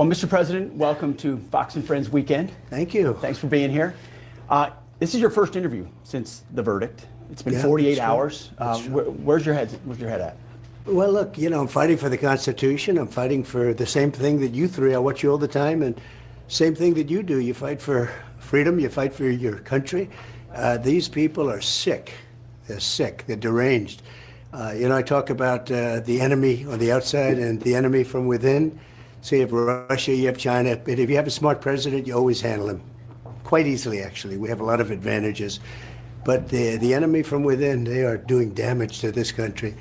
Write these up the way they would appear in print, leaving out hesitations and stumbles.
Well, Mr. President, welcome to Fox and Friends Weekend. Thank you. Thanks for being here. This is your first interview since the verdict. It's been 48 hours. Where's your head at? Well, look, I'm fighting for the Constitution. I'm fighting for the same thing that you three. I watch you all the time, and same thing that you do. You fight for freedom. You fight for your country. These people are sick. They're sick. They're deranged. I talk about the enemy on the outside and the enemy from within. So you have Russia, you have China. But if you have a smart president, you always handle him quite easily, actually. We have a lot of advantages. But the enemy from within, they are doing damage to this country.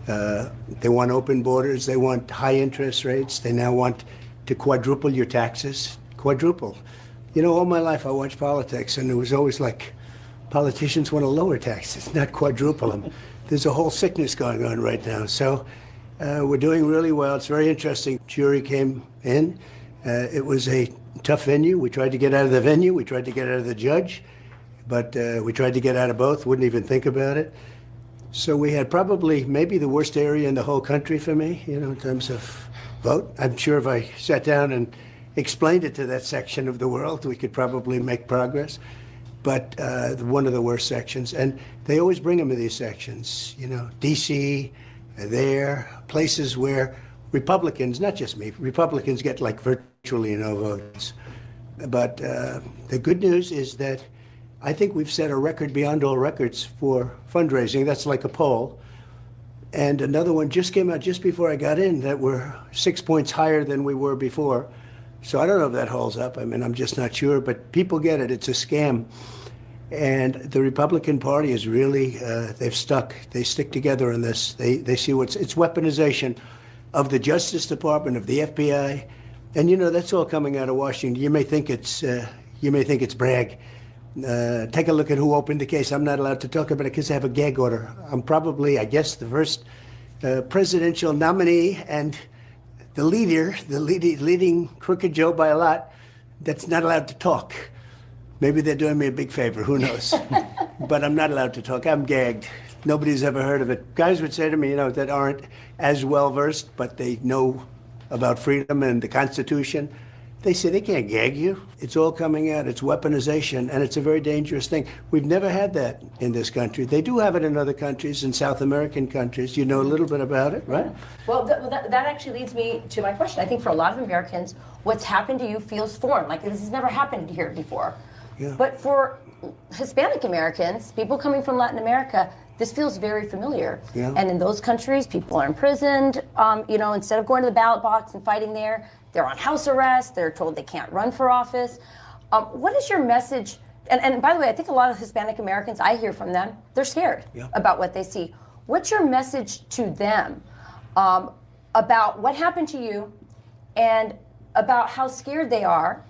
They want open borders. They want high interest rates. They now want to quadruple your taxes. Quadruple. All my life I watched politics, and it was always like politicians want to lower taxes, not quadruple them. There's a whole sickness going on right now. So we're doing really well. It's very interesting. Jury came in. It was a tough venue. We tried to get out of the venue. We tried to get out of the judge. But we tried to get out of both, wouldn't even think about it. So we had probably maybe the worst area in the whole country for me, in terms of vote. I'm sure if I sat down and explained it to that section of the world, we could probably make progress. But one of the worst sections. And they always bring them to these sections, D.C., there, places where Republicans, not just me, Republicans get like virtually no votes. But the good news is that I think we've set a record beyond all records for fundraising. That's like a poll. And another one just came out just before I got in that we're 6 points higher than we were before. So I don't know if that holds up. I mean, I'm just not sure. But people get it. It's a scam. And the Republican Party is really, they've stuck. They stick together on this. They see it's weaponization of the Justice Department, of the FBI. And, that's all coming out of Washington. You may think it's brag. Take a look at who opened the case. I'm not allowed to talk about it because I have a gag order. I'm probably, I guess, the first presidential nominee and the leading crooked Joe by a lot that's not allowed to talk. Maybe they're doing me a big favor. Who knows? But I'm not allowed to talk. I'm gagged. Nobody's ever heard of it. Guys would say to me, that aren't as well versed, but they know about freedom and the Constitution. They say they can't gag you. It's all coming out. It's weaponization, and it's a very dangerous thing. We've never had that in this country. They do have it in other countries, in South American countries. You know a little bit about it, right? Well, that actually leads me to my question. I think for a lot of Americans, what's happened to you feels foreign. Like this has never happened here before. Yeah. But for Hispanic Americans, people coming from Latin America, this feels very familiar. Yeah. And in those countries, people are imprisoned. Instead of going to the ballot box and fighting there, they're on house arrest. They're told they can't run for office. What is your message? And by the way, I think a lot of Hispanic Americans, I hear from them, they're scared about what they see. What's your message to them about what happened to you and about how scared they are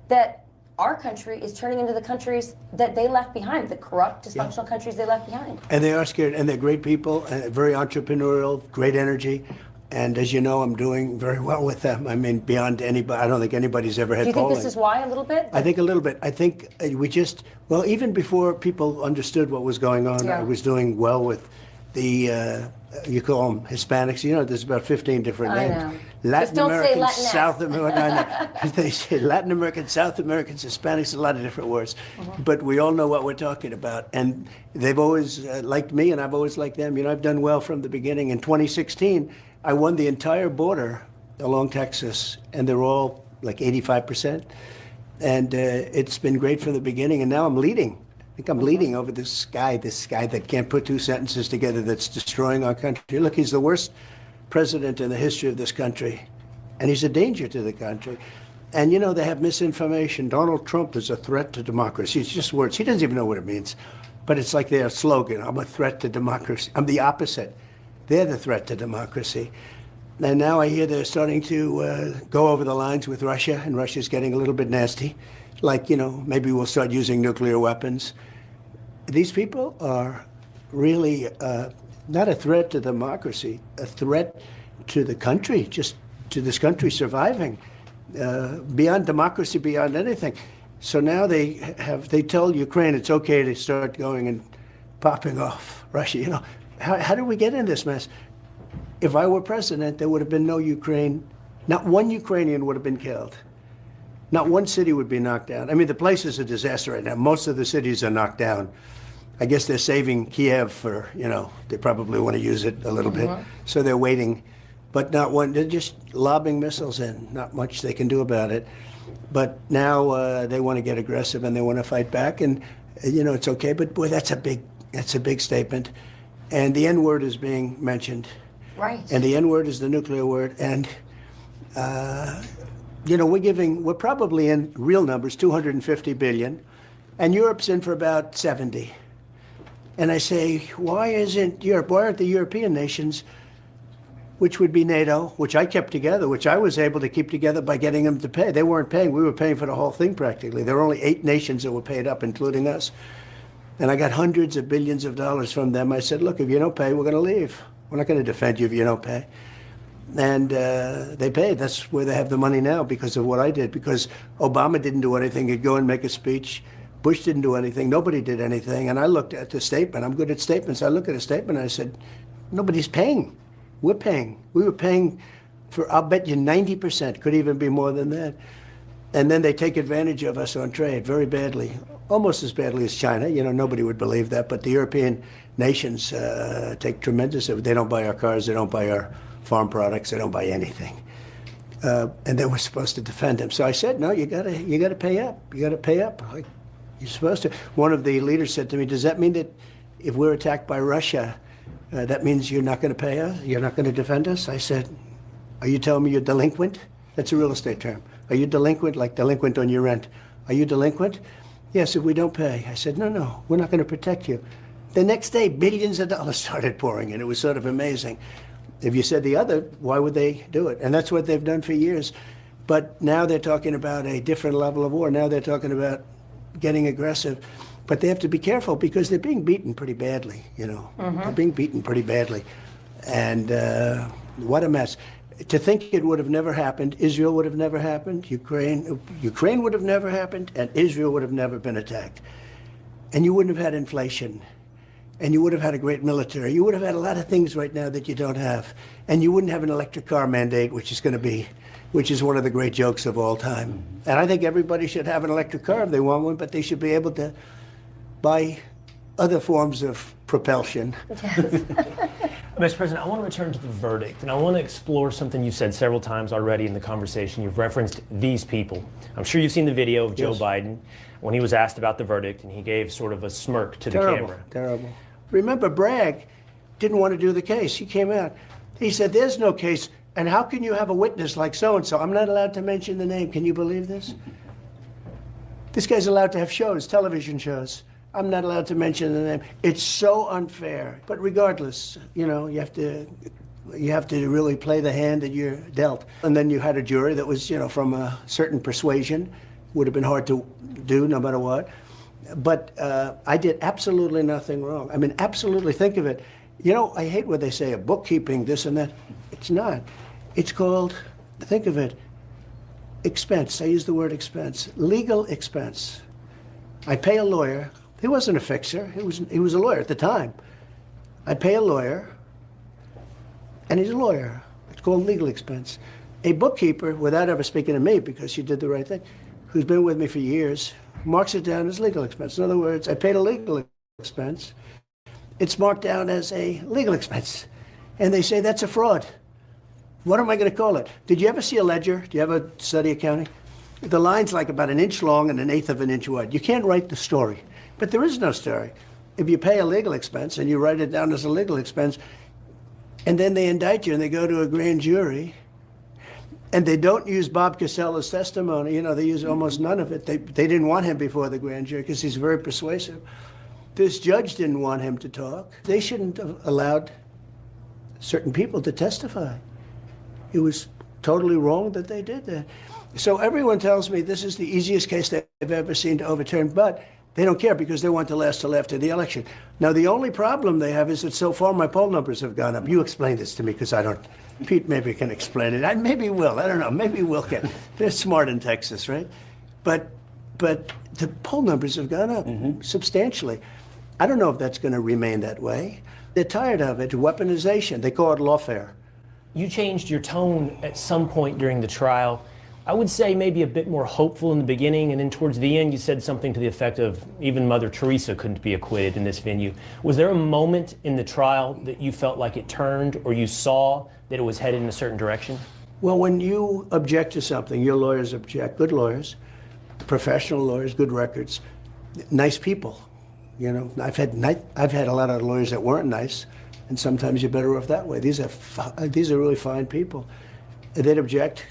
that our country is turning into the countries that they left behind, the corrupt, dysfunctional countries they left behind? And they are scared, and they're great people, very entrepreneurial, great energy. And as you know, I'm doing very well with them. I mean, beyond anybody, I don't think anybody's ever had polling. Do you think this is why a little bit? I think a little bit. I think even before people understood what was going on, I was doing well with the, you call them Hispanics. There's about 15 different names. I know. Latin Americans, South Americans. They say Latin Americans, South Americans, Hispanics, a lot of different words. But we all know what we're talking about. And they've always liked me, and I've always liked them. I've done well from the beginning. In 2016, I won the entire border along Texas, and they're all like 85%. And it's been great from the beginning, and now I'm leading. I think I'm leading over this guy that can't put two sentences together, that's destroying our country. Look, he's the worst president in the history of this country, and he's a danger to the country. And they have misinformation. Donald Trump is a threat to democracy. It's just words. He doesn't even know what it means. But it's like their slogan, I'm a threat to democracy. I'm the opposite. They're the threat to democracy. And now I hear they're starting to go over the lines with Russia, and Russia's getting a little bit nasty. Like, maybe we'll start using nuclear weapons. These people are really not a threat to democracy, a threat to the country, just to this country surviving, beyond democracy, beyond anything. So now they tell Ukraine it's okay to start going and popping off Russia. How did we get in this mess? If I were president, there would have been no Ukraine not one Ukrainian would have been killed. Not one city would be knocked down. I mean, the place is a disaster right now. Most of the cities are knocked down. I guess they're saving Kiev for, they probably want to use it a little bit. So they're waiting. But not one, they're just lobbing missiles in. Not much they can do about it. But now they want to get aggressive and they want to fight back. And, it's okay. But boy, that's a big statement. And the N-word is being mentioned. Right. And the N-word is the nuclear word. And, we're probably in real numbers, 250 billion. And Europe's in for about 70. And I say, why isn't Europe, why aren't the European nations, which would be NATO, which I kept together, which I was able to keep together by getting them to pay. They weren't paying. We were paying for the whole thing practically. There were only 8 nations that were paid up, including us. And I got hundreds of billions of dollars from them. I said, look, if you don't pay, we're going to leave. We're not going to defend you if you don't pay. And they paid. That's where they have the money now because of what I did. Because Obama didn't do anything. He'd go and make a speech. Bush didn't do anything. Nobody did anything. And I looked at the statement. I'm good at statements. I looked at a statement and I said, nobody's paying. We're paying. We were paying for, I'll bet you 90%, could even be more than that. And then they take advantage of us on trade very badly, almost as badly as China. Nobody would believe that. But the European nations take tremendous, they don't buy our cars, they don't buy our farm products, they don't buy anything. And then we're supposed to defend them. So I said, no, you gotta pay up. You gotta pay up. Like, you're supposed to. One of the leaders said to me, does that mean that if we're attacked by Russia, that means you're not going to pay us? You're not going to defend us? I said, are you telling me you're delinquent? That's a real estate term. Are you delinquent, like delinquent on your rent? Are you delinquent? Yes, if we don't pay. I said, no, we're not going to protect you. The next day, billions of dollars started pouring in. It was sort of amazing. If you said the other, why would they do it? And that's what they've done for years. But now they're talking about a different level of war. Now they're talking about getting aggressive. But they have to be careful because they're being beaten pretty badly, They're being beaten pretty badly. And what a mess. To think it would have never happened, Israel would have never happened, Ukraine would have never happened, and Israel would have never been attacked. And you wouldn't have had inflation. And you would have had a great military. You would have had a lot of things right now that you don't have. And you wouldn't have an electric car mandate, which is one of the great jokes of all time. And I think everybody should have an electric car if they want one, but they should be able to buy other forms of propulsion. Yes. Mr. President, I want to return to the verdict, and I want to explore something you've said several times already in the conversation. You've referenced these people. I'm sure you've seen the video of Joe Biden when he was asked about the verdict, and he gave sort of a smirk to the camera. Terrible. Remember, Bragg didn't want to do the case. He came out. He said, there's no case, and how can you have a witness like so-and-so? I'm not allowed to mention the name. Can you believe this? This guy's allowed to have shows, television shows. I'm not allowed to mention the name. It's so unfair. But regardless, you have to really play the hand that you're dealt. And then you had a jury that was, from a certain persuasion. Would have been hard to do no matter what. But I did absolutely nothing wrong. I mean, absolutely. Think of it. I hate what they say, a bookkeeping, this and that. It's not. It's called, think of it, expense. I use the word expense. Legal expense. I pay a lawyer. He wasn't a fixer. He was a lawyer at the time. I pay a lawyer, and he's a lawyer. It's called legal expense. A bookkeeper, without ever speaking to me because she did the right thing, who's been with me for years, marks it down as legal expense. In other words, I paid a legal expense. It's marked down as a legal expense. And they say that's a fraud. What am I going to call it? Did you ever see a ledger? Do you ever study accounting? The line's like about 1 inch long and 1/8 of an inch wide. You can't write the story. But there is no story. If you pay a legal expense and you write it down as a legal expense, and then they indict you and they go to a grand jury, and they don't use Bob Casella's testimony, they use almost none of it. They didn't want him before the grand jury because he's very persuasive. This judge didn't want him to talk. They shouldn't have allowed certain people to testify. It was totally wrong that they did that. So everyone tells me this is the easiest case they've ever seen to overturn, but they don't care because they want to last till after the election. Now, the only problem they have is that so far my poll numbers have gone up. You explain this to me because I don't. Pete maybe can explain it. Maybe Will. I don't know. Maybe Will can. They're smart in Texas, right? But the poll numbers have gone up substantially. I don't know if that's going to remain that way. They're tired of it. Weaponization. They call it lawfare. you changed your tone at some point during the trial. I would say maybe a bit more hopeful in the beginning, and then towards the end you said something to the effect of even Mother Teresa couldn't be acquitted in this venue. Was there a moment in the trial that you felt like it turned, or you saw that it was headed in a certain direction? Well, when you object to something, your lawyers object, good lawyers, professional lawyers, good records, nice people. You know, I've had a lot of lawyers that weren't nice, and sometimes you're better off that way. These are really fine people. They'd object.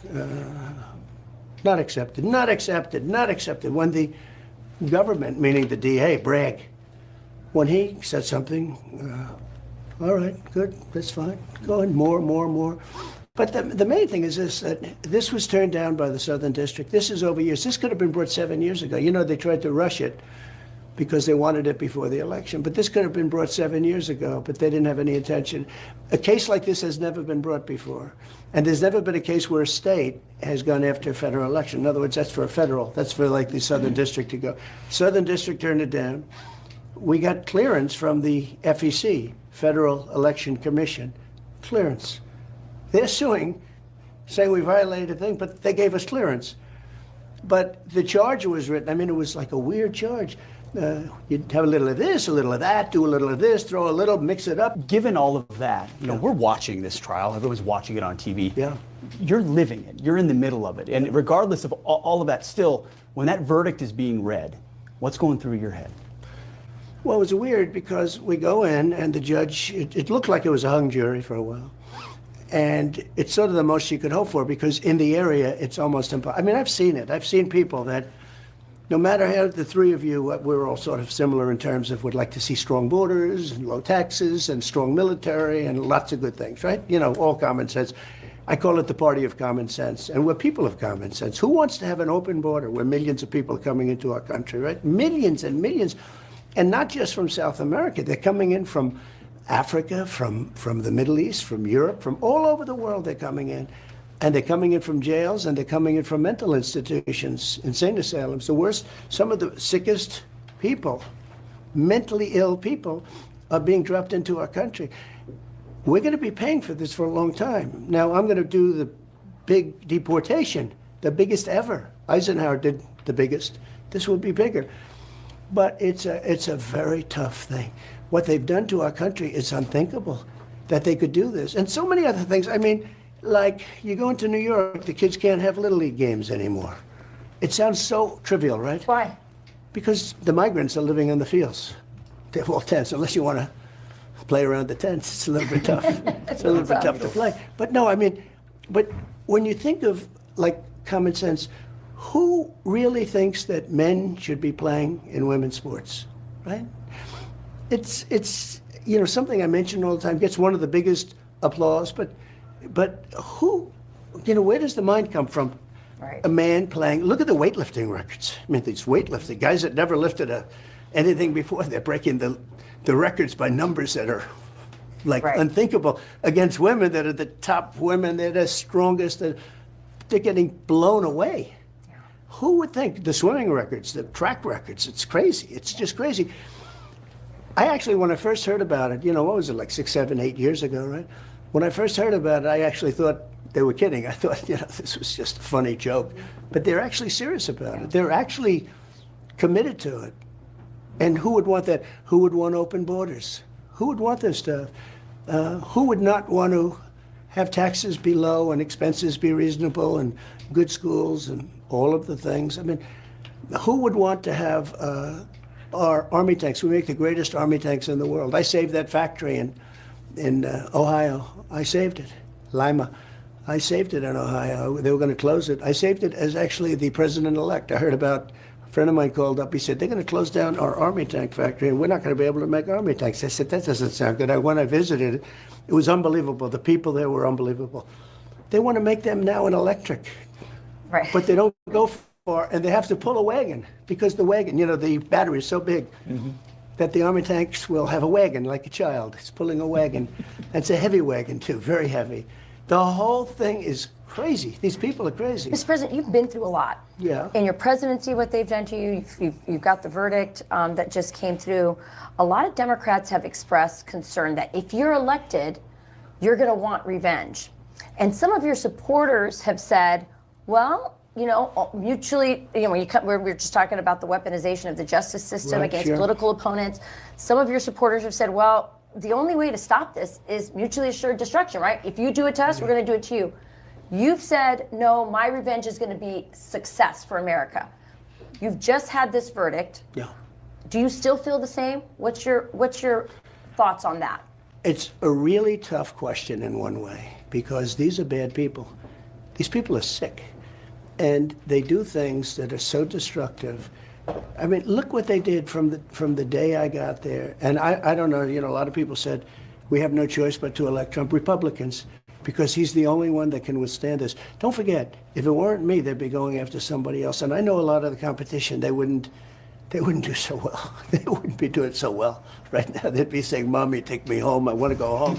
Not accepted, not accepted, not accepted. When the government, meaning the DA, Bragg, when he said something, all right, good, that's fine, go ahead, more. But the main thing is this, that this was turned down by the Southern District. This is over years. This could have been brought 7 years ago. You know, they tried to rush it because they wanted it before the election. But this could have been brought 7 years ago, but they didn't have any intention. A case like this has never been brought before. And there's never been a case where a state has gone after a federal election. In other words, that's for a federal. That's for like the Southern District to go. Southern District turned it down. We got clearance from the FEC, Federal Election Commission, clearance. They're suing, saying we violated a thing, but they gave us clearance. But the charge was written, I mean, it was like a weird charge. You'd have a little of this, a little of that, do a little of this, throw a little, mix it up. Given all of that, you know, we're watching this trial. Everyone's watching it on TV. Yeah. You're living it. You're in the middle of it. And regardless of all of that, still, when that verdict is being read, what's going through your head? Well, it was weird because we go in and the judge, it looked like it was a hung jury for a while. And it's sort of the most you could hope for because in the area, it's almost impossible. I mean, I've seen it. I've seen people that, no matter how the three of you, we're all sort of similar in terms of would like to see strong borders and low taxes and strong military and lots of good things, right? You know, all common sense. I call it the party of common sense. And we're people of common sense. Who wants to have an open border where millions of people are coming into our country, right? Millions and millions. And not just from South America. They're coming in from Africa, from the Middle East, from Europe, from all over the world they're coming in. And they're coming in from jails, and they're coming in from mental institutions, insane asylums. The worst, some of the sickest people, mentally ill people, are being dropped into our country. We're going to be paying for this for a long time. Now, I'm going to do the big deportation, the biggest ever. Eisenhower did the biggest. This will be bigger. But it's a very tough thing. What they've done to our country is unthinkable, that they could do this. And so many other things. I mean, like, you go into New York, the kids can't have Little League games anymore. It sounds so trivial, right? Why? Because the migrants are living in the fields. They have all tents, unless you want to play around the tents. It's a little bit tough. It's a little bit tough to play. But no, I mean, but when you think of, like, common sense, who really thinks that men should be playing in women's sports, right? It's you know, something I mention all the time, gets one of the biggest applause, but who, you know, where does the mind come from? Right. A man playing, look at the weightlifting records. I mean, these weightlifting guys that never lifted anything before, they're breaking the records by numbers that are like unthinkable against women that are the top women, they're the strongest, they're getting blown away. Yeah. Who would think? The swimming records, the track records, it's crazy. It's just crazy. I actually, when I first heard about it, you know, what was it, like 6, 7, 8 years ago, right? When I first heard about it, I actually thought they were kidding. I thought, you know, this was just a funny joke. But they're actually serious about it. They're actually committed to it. And who would want that? Who would want open borders? Who would want this stuff? Who would not want to have taxes be low and expenses be reasonable and good schools and all of the things? I mean, who would want to have our Army tanks? We make the greatest Army tanks in the world. I saved that factory in Ohio. I saved it. Lima. I saved it in Ohio. They were going to close it. I saved it as actually the president-elect. I heard about, a friend of mine called up. He said, they're going to close down our Army tank factory, and we're not going to be able to make Army tanks. I said, that doesn't sound good. When I visited it, it was unbelievable. The people there were unbelievable. They want to make them now in electric. Right. But they don't go far, and they have to pull a wagon, because the wagon, you know, the battery is so big. Mm-hmm. That the Army tanks will have a wagon like a child. It's pulling a wagon. It's a heavy wagon, too, very heavy. The whole thing is crazy. These people are crazy. Mr. President, you've been through a lot. Yeah. In your presidency, what they've done to you, you've got the verdict that just came through. A lot of Democrats have expressed concern that if you're elected, you're going to want revenge. And some of your supporters have said, well, mutually, we're just talking about the weaponization of the justice system against political opponents. Some of your supporters have said, well, the only way to stop this is mutually assured destruction, right? If you do it to us, we're going to do it to you. You've said, no, my revenge is going to be success for America. You've just had this verdict. Yeah. Do you still feel the same? What's your thoughts on that? It's a really tough question in one way, because these are bad people. These people are sick, and they do things that are so destructive. I mean, look what they did from the day I got there. And I don't know, a lot of people said we have no choice but to elect Trump. Republicans, because he's the only one that can withstand this. Don't forget, if it weren't me, they'd be going after somebody else. And I know a lot of the competition, they wouldn't do so well. They wouldn't be doing so well right now. They'd be saying, Mommy, take me home. I want to go home.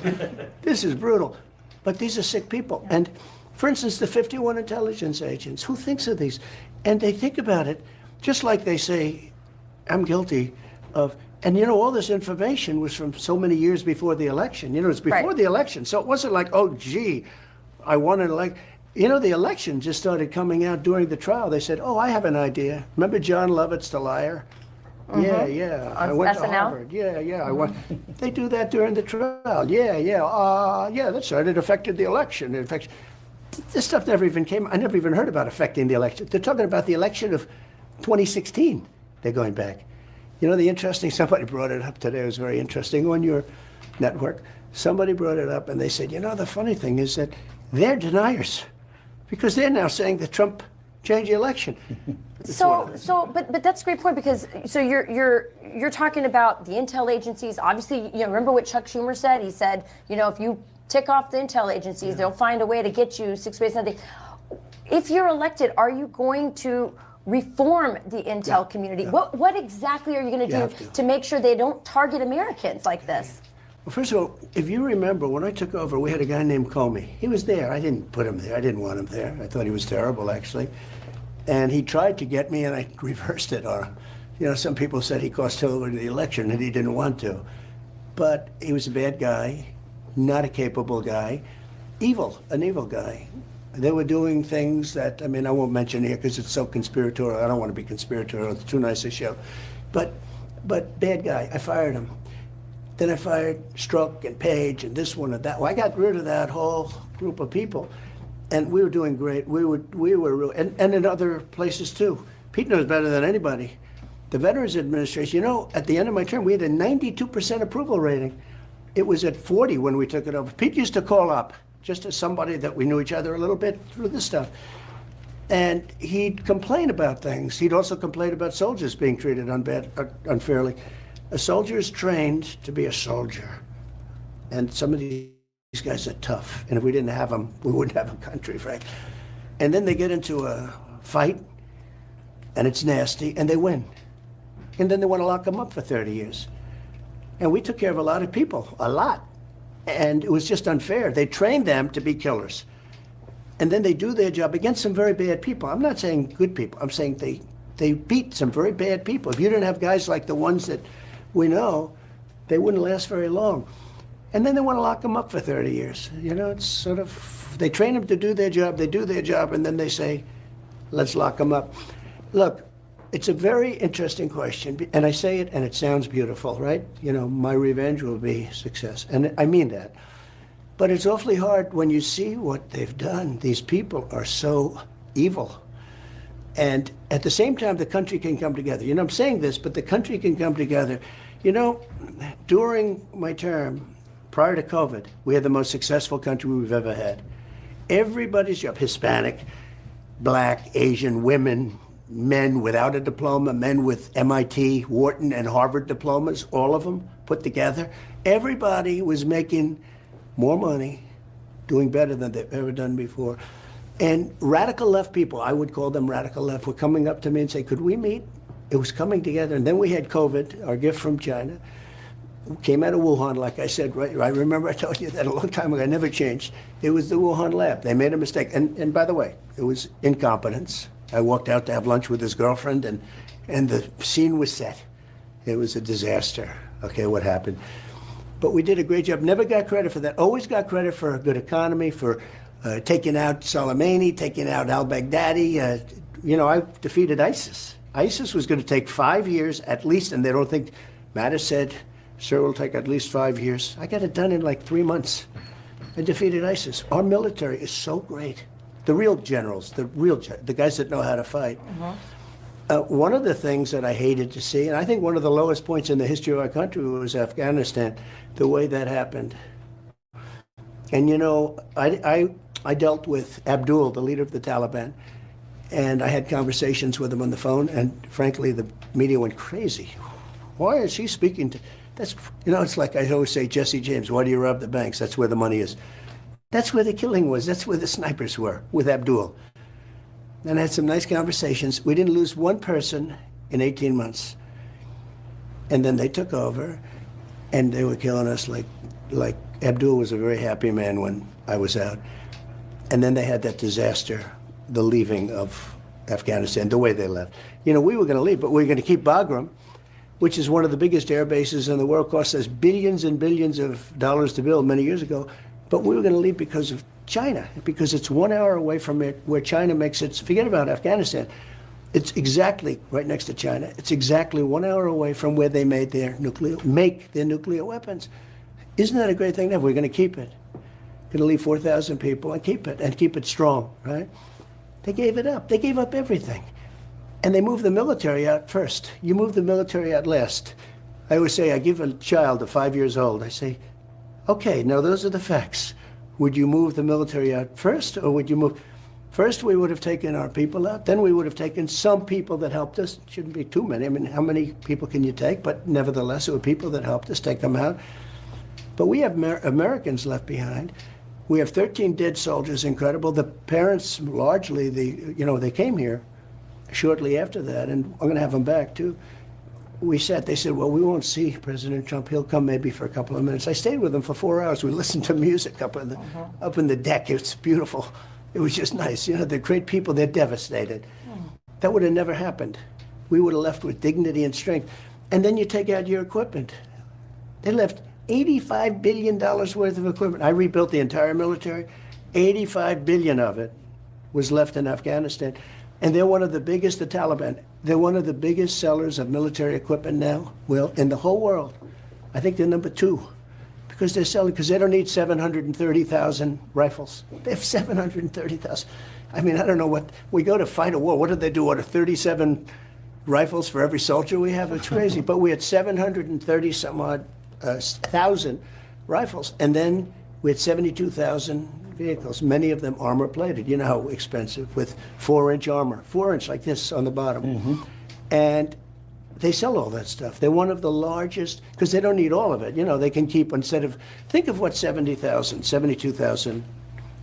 This is brutal. But these are sick people. And for instance, the 51 intelligence agents, who thinks of these? And they think about it, just like they say, I'm guilty of, and all this information was from so many years before the election. It's before the election. So it wasn't like, oh, gee, I wanted to elect. The election just started coming out during the trial. They said, oh, I have an idea. Remember John Lovett's The Liar? Yeah. I went to Harvard. I went. They do that during the trial. Yeah, that's right. It affected the election. In fact, this stuff never even came. I never even heard about affecting the election. They're talking about the election of 2016. They're going back. Somebody brought it up today. It was very interesting on your network. Somebody brought it up and they said, the funny thing is that they're deniers, because they're now saying that Trump changed the election. But that's a great point, because you're talking about the intel agencies. Obviously, remember what Chuck Schumer said? He said, if you tick off the intel agencies, they'll find a way to get you 6 ways a day. If you're elected, are you going to reform the intel community? What exactly are you going to do to make sure they don't target Americans like this? Well, first of all, if you remember, when I took over, we had a guy named Comey. He was there. I didn't put him there. I didn't want him there. I thought he was terrible, actually. And he tried to get me, and I reversed it on him. Some people said he cost Hillary the election, and he didn't want to. But he was a bad guy, not a capable guy, an evil guy. They were doing things that, I won't mention here because it's so conspiratorial. I don't want to be conspiratorial. It's too nice a show. But bad guy. I fired him. Then I fired Strzok and Page and this one and that. Well, I got rid of that whole group of people, and we were doing great. We were real, and in other places too. Pete knows better than anybody. The Veterans Administration, at the end of my term, we had a 92% approval rating. It was at 40 when we took it over. Pete used to call up, just as somebody that we knew each other a little bit through this stuff. And he'd complain about things. He'd also complain about soldiers being treated unfairly. A soldier is trained to be a soldier. And some of these guys are tough. And if we didn't have them, we wouldn't have a country, Frank. And then they get into a fight, and it's nasty, and they win. And then they want to lock them up for 30 years. And we took care of a lot of people, a lot. And it was just unfair. They trained them to be killers. And then they do their job against some very bad people. I'm not saying good people. I'm saying they beat some very bad people. If you didn't have guys like the ones that we know, they wouldn't last very long. And then they want to lock them up for 30 years. It's sort of, they train them to do their job, they do their job, and then they say, let's lock them up. Look, it's a very interesting question, and I say it and it sounds beautiful, right? My revenge will be success, and I mean that. But it's awfully hard when you see what they've done. These people are so evil. And at the same time, the country can come together. I'm saying this, but the country can come together. During my term, prior to COVID, we had the most successful country we've ever had. Everybody's job, Hispanic, Black, Asian, women, men without a diploma, men with MIT, Wharton, and Harvard diplomas, all of them put together. Everybody was making more money, doing better than they've ever done before. And radical left people, I would call them radical left, were coming up to me and say, could we meet? It was coming together. And then we had COVID, our gift from China. Came out of Wuhan, like I said, right? I remember I told you that a long time ago. I never changed. It was the Wuhan lab. They made a mistake. And by the way, it was incompetence. I walked out to have lunch with his girlfriend, and the scene was set. It was a disaster. Okay, what happened? But we did a great job. Never got credit for that. Always got credit for a good economy, for taking out Soleimani, taking out al-Baghdadi. I defeated ISIS. ISIS was going to take 5 years at least, and they don't think, Mattis said, sir, it'll take at least 5 years. I got it done in like 3 months. I defeated ISIS. Our military is so great. The real generals, the guys that know how to fight. One of the things that I hated to see, and I think one of the lowest points in the history of our country was Afghanistan, the way that happened. And I dealt with Abdul, the leader of the Taliban, and I had conversations with him on the phone, and frankly, the media went crazy. Why is he speaking to, it's like I always say, Jesse James, why do you rob the banks? That's where the money is. That's where the killing was. That's where the snipers were, with Abdul. And I had some nice conversations. We didn't lose one person in 18 months. And then they took over, and they were killing us like Abdul was a very happy man when I was out. And then they had that disaster, the leaving of Afghanistan, the way they left. We were going to leave, but we were going to keep Bagram, which is one of the biggest air bases in the world, cost us billions and billions of dollars to build many years ago. But we were going to leave because of China, because it's 1 hour away from it, where China makes its, forget about Afghanistan, it's exactly right next to China. It's exactly 1 hour away from where they make their nuclear weapons. Isn't that a great thing? We're going to keep it. Going to leave 4,000 people and keep it strong, right? They gave it up. They gave up everything. And they moved the military out first. You move the military out last. I always say, I give a child of 5 years old, I say, okay, now those are the facts. Would you move the military out first, or would you move? First, we would have taken our people out. Then we would have taken some people that helped us. Shouldn't be too many. I mean, how many people can you take? But nevertheless, it were people that helped us take them out. But we have Americans left behind. We have 13 dead soldiers, incredible. The parents, largely, they came here shortly after that, and I'm going to have them back, too. They said, well, we won't see President Trump. He'll come maybe for a couple of minutes. I stayed with them for 4 hours. We listened to music up in the deck. It's beautiful. It was just nice. They're great people. They're devastated. That would have never happened. We would have left with dignity and strength. And then you take out your equipment. They left $85 billion worth of equipment. I rebuilt the entire military. 85 billion of it was left in Afghanistan. And they're one of the biggest, the Taliban, they're one of the biggest sellers of military equipment now, in the whole world. I think they're number 2, because they're selling, because they don't need 730,000 rifles. They have 730,000. I mean, I don't know what, we go to fight a war, what did they do, order 37 rifles for every soldier we have? It's crazy, but we had 730 some odd thousand rifles, and then we had 72,000 vehicles, many of them armor plated. You know how expensive, with 4-inch armor, 4-inch like this on the bottom. And they sell all that stuff. They're one of the largest, because they don't need all of it. They can keep, instead of, think of what 72,000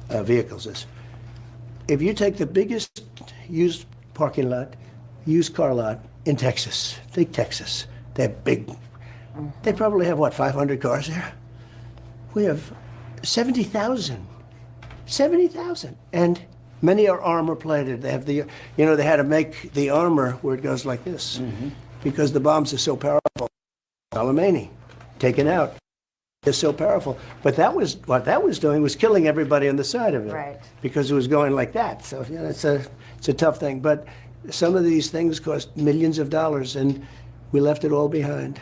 vehicles is. If you take the biggest used parking lot, used car lot in Texas, take Texas, they're big. They probably have, 500 cars there? We have 70,000. 70,000. And many are armor plated. They have they had to make the armor where it goes like this, because the bombs are so powerful. Soleimani, taken out. They're so powerful. But what that was doing was killing everybody on the side of it. Right. Because it was going like that. So, it's a tough thing. But some of these things cost millions of dollars, and we left it all behind.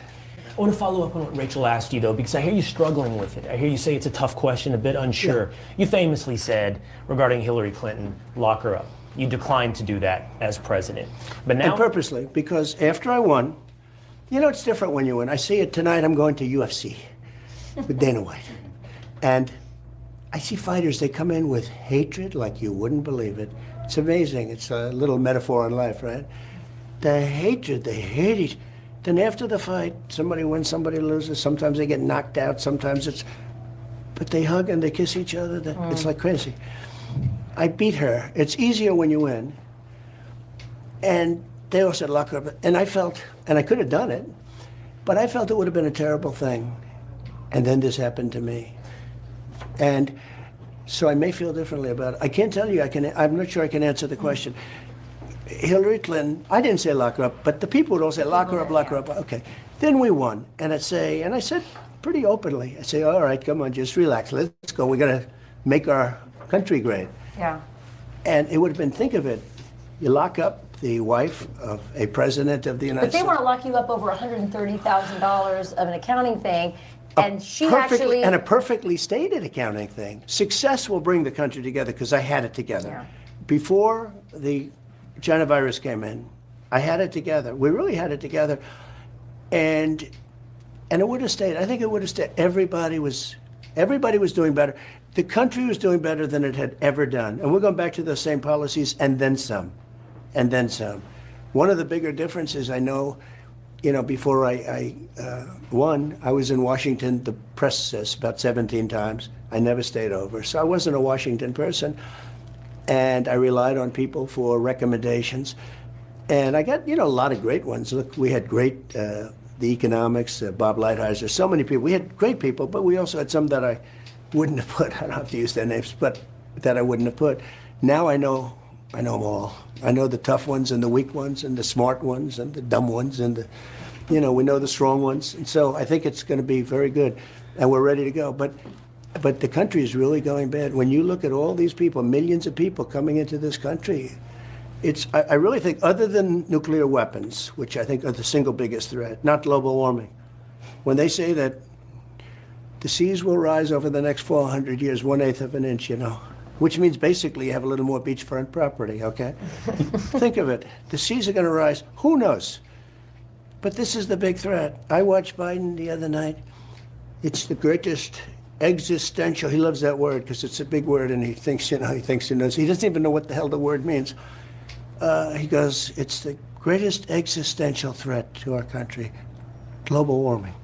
I want to follow up on what Rachel asked you, though, because I hear you struggling with it. I hear you say it's a tough question, a bit unsure. Yeah. You famously said, regarding Hillary Clinton, lock her up. You declined to do that as president. But now, and purposely, because after I won, it's different when you win. I see it tonight. I'm going to UFC with Dana White. And I see fighters, they come in with hatred like you wouldn't believe it. It's amazing. It's a little metaphor in life, right? The hatred, they hate each. Then after the fight, somebody wins, somebody loses. Sometimes they get knocked out. Sometimes but they hug and they kiss each other. It's like crazy. I beat her. It's easier when you win. And they all said, lock her up. And I felt, and I could have done it, but I felt it would have been a terrible thing. And then this happened to me. And so I may feel differently about it. I can't tell you, I'm not sure I can answer the question. Hillary Clinton, I didn't say lock her up, but the people would all say lock her up, lock her up. Okay. Then we won. And I said pretty openly, I say, all right, come on, just relax. Let's go. We got to make our country grade. Yeah. And it would have been, think of it, you lock up the wife of a president of the United But they States. want to lock you up over $130,000 of an accounting thing, and she Perfectly, actually. and a perfectly stated accounting thing. Success will bring the country together because I had it together. Yeah. Before the China virus came in, I had it together. We really had it together. And it would have stayed. I think it would have stayed. Everybody was doing better. The country was doing better than it had ever done. And we're going back to those same policies and then some. And then some. One of the bigger differences I know, before I won, I was in Washington, the press about 17 times. I never stayed over. So I wasn't a Washington person. And I relied on people for recommendations. And I got, a lot of great ones. Look, we had great, the economics, Bob Lighthizer, so many people. We had great people, but we also had some that I wouldn't have put. I don't have to use their names, but that I wouldn't have put. Now I know them all. I know the tough ones and the weak ones and the smart ones and the dumb ones and we know the strong ones. And so I think it's going to be very good, and we're ready to go. But the country is really going bad. When you look at all these people, millions of people coming into this country, I really think, other than nuclear weapons, which I think are the single biggest threat, not global warming, when they say that the seas will rise over the next 400 years, 1/8 of an inch, which means basically you have a little more beachfront property, okay? Think of it. The seas are going to rise. Who knows? But this is the big threat. I watched Biden the other night. It's the greatest existential. He loves that word because it's a big word, and he thinks he knows. He doesn't even know what the hell the word means. He goes, it's the greatest existential threat to our country, global warming.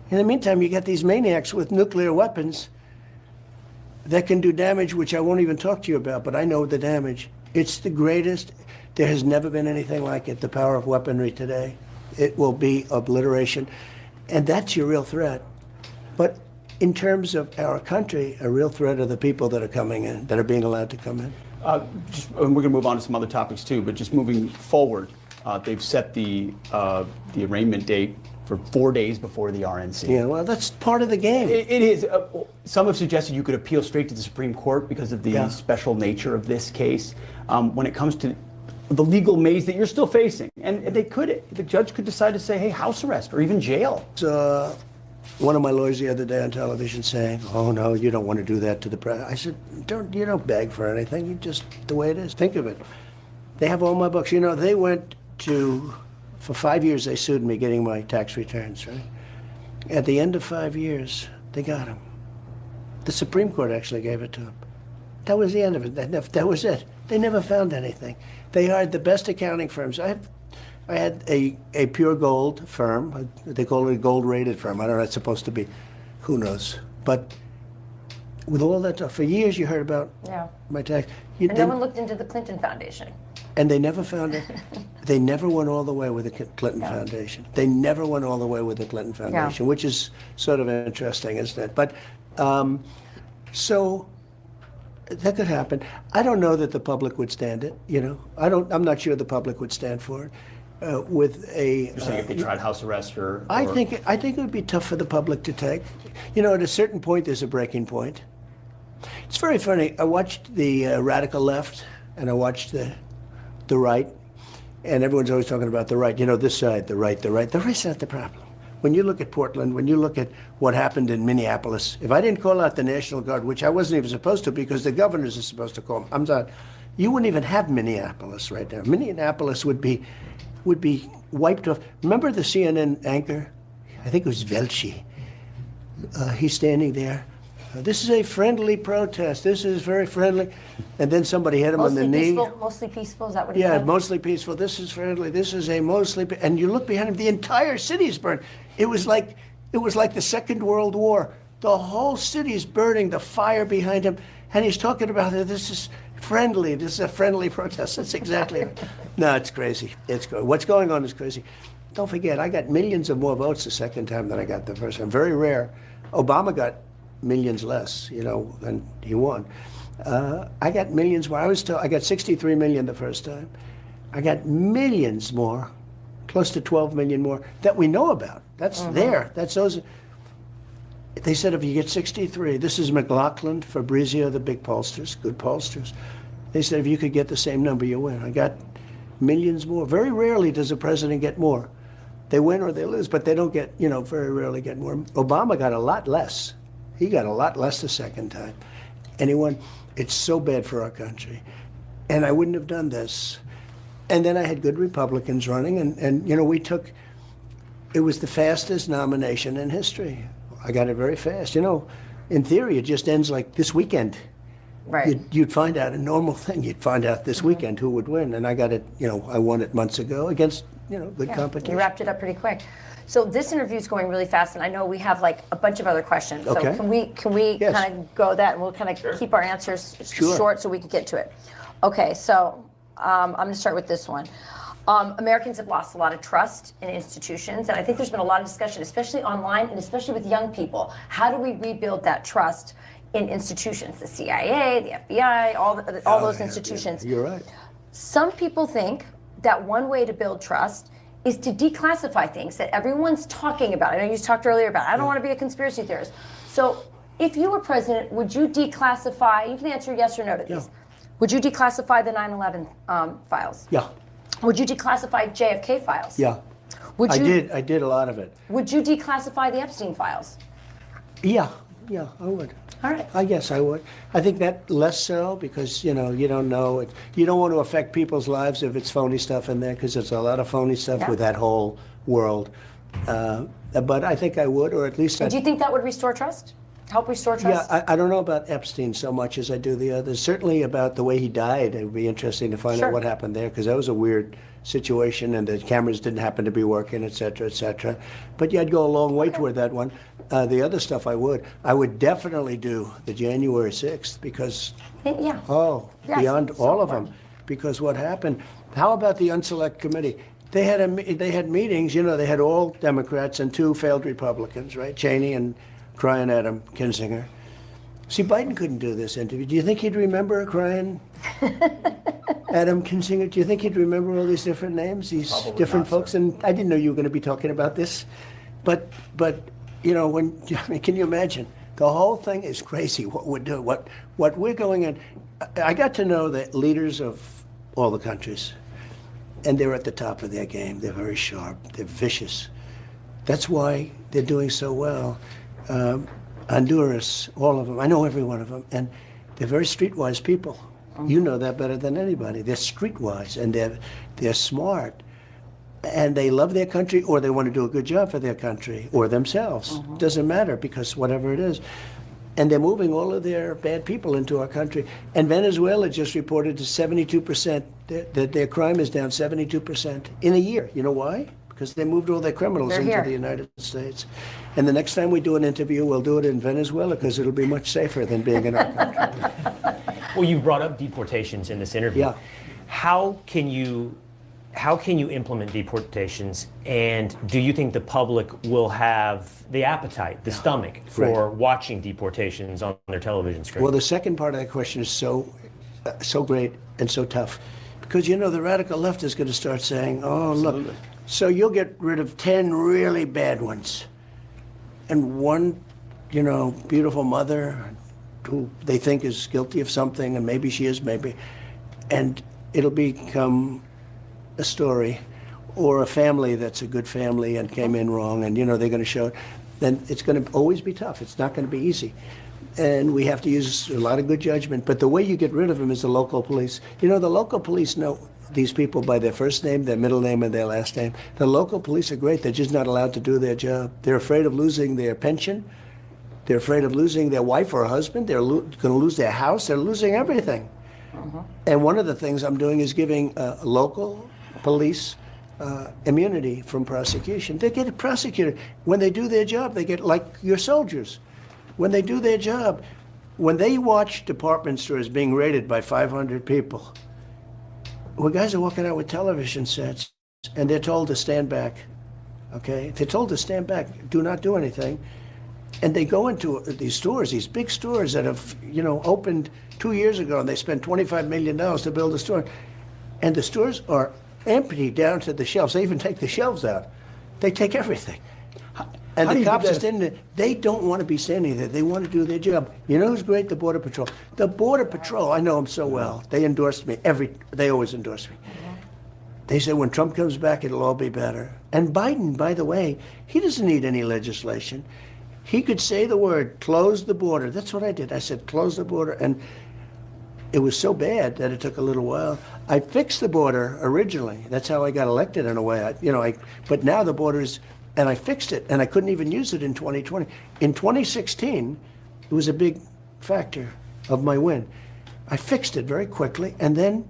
In the meantime, you get these maniacs with nuclear weapons that can do damage, which I won't even talk to you about, but I know the damage. It's the greatest. There has never been anything like it, the power of weaponry today. It will be obliteration. And that's your real threat. But in terms of our country, a real threat are the people that are coming in, that are being allowed to come in. And we're going to move on to some other topics too, but just moving forward, they've set the arraignment date for 4 days before the RNC. Yeah, well, that's part of the game. It is. Some have suggested you could appeal straight to the Supreme Court because of the special nature of this case. When it comes to the legal maze that you're still facing, and the judge could decide to say, hey, house arrest or even jail. One of my lawyers the other day on television saying, oh no, you don't want to do that to the president. I said, you don't beg for anything. You just, the way it is. Think of it. They have all my books. They went for 5 years they sued me getting my tax returns, right? At the end of 5 years, they got them. The Supreme Court actually gave it to them. That was the end of it. That was it. They never found anything. They hired the best accounting firms. I had a pure gold firm. They call it a gold-rated firm. I don't know what it's supposed to be. Who knows? But with all that stuff, for years you heard about my tax. And no one looked into the Clinton Foundation. And they never found it. They never went all the way with the Clinton Foundation. They never went all the way with the Clinton Foundation, which is sort of interesting, isn't it? But so that could happen. I don't know that the public would stand it. I'm not sure the public would stand for it. With a, You're saying if they tried house arrest or I think it would be tough for the public to take. At a certain point, there's a breaking point. It's very funny. I watched the radical left, and I watched the right, and everyone's always talking about the right. This side, the right. The right's not the problem. When you look at Portland, when you look at what happened in Minneapolis, if I didn't call out the National Guard, which I wasn't even supposed to because the governors are supposed to call them, I'm sorry, you wouldn't even have Minneapolis right now. Minneapolis would be wiped off. Remember the CNN anchor? I think it was Velshi. He's standing there. This is a friendly protest. This is very friendly. And then somebody hit him on the knee. Mostly peaceful, is that what he said? Yeah, mostly peaceful. This is friendly. This is a mostly, and you look behind him, the entire city is burned. It was like the Second World War. The whole city is burning, the fire behind him, and he's talking about this is friendly. This is a friendly protest. That's exactly it. No, it's crazy. What's going on is crazy. Don't forget, I got millions of more votes the second time than I got the first time. Very rare. Obama got millions less, and he won. I got millions more. I got 63 million the first time. I got millions more, close to 12 million more that we know about. That's there. That's those. They said if you get 63, this is McLaughlin, Fabrizio, the big pollsters, good pollsters. They said if you could get the same number, you win. I got millions more. Very rarely does a president get more. They win or they lose, but they don't get, very rarely get more. Obama got a lot less. He got a lot less the second time. And he won. It's so bad for our country. And I wouldn't have done this. And then I had good Republicans running, and we took, it was the fastest nomination in history. I got it very fast. In theory, it just ends like this weekend. Right. You'd find out a normal thing. You'd find out this weekend who would win. And I got it, I won it months ago against, good competition. You wrapped it up pretty quick. So this interview is going really fast, and I know we have like a bunch of other questions. Okay. So can we Yes. kind of go that, and we'll kind of keep our answers Sure. short so we can get to it. Okay, so I'm going to start with this one. Americans have lost a lot of trust in institutions, and I think there's been a lot of discussion, especially online and especially with young people. How do we rebuild that trust in institutions? The CIA, the FBI, all those institutions. You're right. Some people think that one way to build trust is to declassify things that everyone's talking about. I know you talked earlier about, I don't want to be a conspiracy theorist. So if you were president, would you declassify, you can answer yes or no to these. Would you declassify the 9/11 files? Yeah. Would you declassify JFK files? Yeah. Would you, I did a lot of it. Would you declassify the Epstein files? Yeah, I would. All right. I guess I would. I think that less so because, you don't know it. You don't want to affect people's lives if it's phony stuff in there because there's a lot of phony stuff with that whole world. But I think I would, or at least Do you think that would restore trust? Help restore trust? Yeah, I don't know about Epstein so much as I do the others. Certainly about the way he died. It would be interesting to find out what happened there because that was a weird situation and the cameras didn't happen to be working, et cetera, et cetera. But yeah, I'd go a long way toward that one. The other stuff I would definitely do the January 6th because, beyond all of them. Because what happened, how about the Unselect Committee? They had meetings, they had all Democrats and 2 failed Republicans, right? Cheney and crying Adam Kinzinger. See, Biden couldn't do this interview. Do you think he'd remember crying Adam Kinzinger? Do you think he'd remember all these different names, these different folks? And I didn't know you were going to be talking about this. But can you imagine? The whole thing is crazy what we're doing, what we're going in. I got to know the leaders of all the countries, and they're at the top of their game. They're very sharp. They're vicious. That's why they're doing so well. Honduras, all of them. I know every one of them. And they're very streetwise people. You know that better than anybody. They're streetwise, and they're smart. And they love their country, or they want to do a good job for their country, or themselves. Doesn't matter, because whatever it is. And they're moving all of their bad people into our country. And Venezuela just reported to 72%, that their crime is down 72% in a year. You know why? Because they moved all their criminals into the United States. And the next time we do an interview, we'll do it in Venezuela because it'll be much safer than being in our country. Well, you brought up deportations in this interview. Yeah. How can you implement deportations, and do you think the public will have the appetite, the stomach for watching deportations on their television screen? Well, the second part of that question is so great and so tough. Because, the radical left is going to start saying, look, so you'll get rid of 10 really bad ones. And one, beautiful mother who they think is guilty of something, and maybe she is, maybe. And it'll become a story, or a family that's a good family and came in wrong, and, they're going to show it. Then it's going to always be tough. It's not going to be easy. And we have to use a lot of good judgment. But the way you get rid of them is the local police. The local police know these people by their first name, their middle name, and their last name. The local police are great. They're just not allowed to do their job. They're afraid of losing their pension. They're afraid of losing their wife or husband. They're going to lose their house. They're losing everything. And one of the things I'm doing is giving local police immunity from prosecution. They get prosecuted. When they do their job, they get, like your soldiers. When they do their job, when they watch department stores being raided by 500 people, well, guys are walking out with television sets, and they're told to stand back, okay? They're told to stand back, do not do anything. And they go into these stores, these big stores that have, opened 2 years ago, and they spent $25 million to build a store. And the stores are empty down to the shelves. They even take the shelves out. They take everything. And How do the you cops give are that- standing there. They don't want to be standing there. They want to do their job. You know who's great? The Border Patrol. The Border Patrol, I know them so well. They endorsed me. They always endorse me. They said when Trump comes back, it'll all be better. And Biden, by the way, he doesn't need any legislation. He could say the word, close the border. That's what I did. I said, close the border. And it was so bad that it took a little while. I fixed the border originally. That's how I got elected in a way. But now the border is, and I fixed it, and I couldn't even use it in 2020. In 2016, it was a big factor of my win. I fixed it very quickly, and then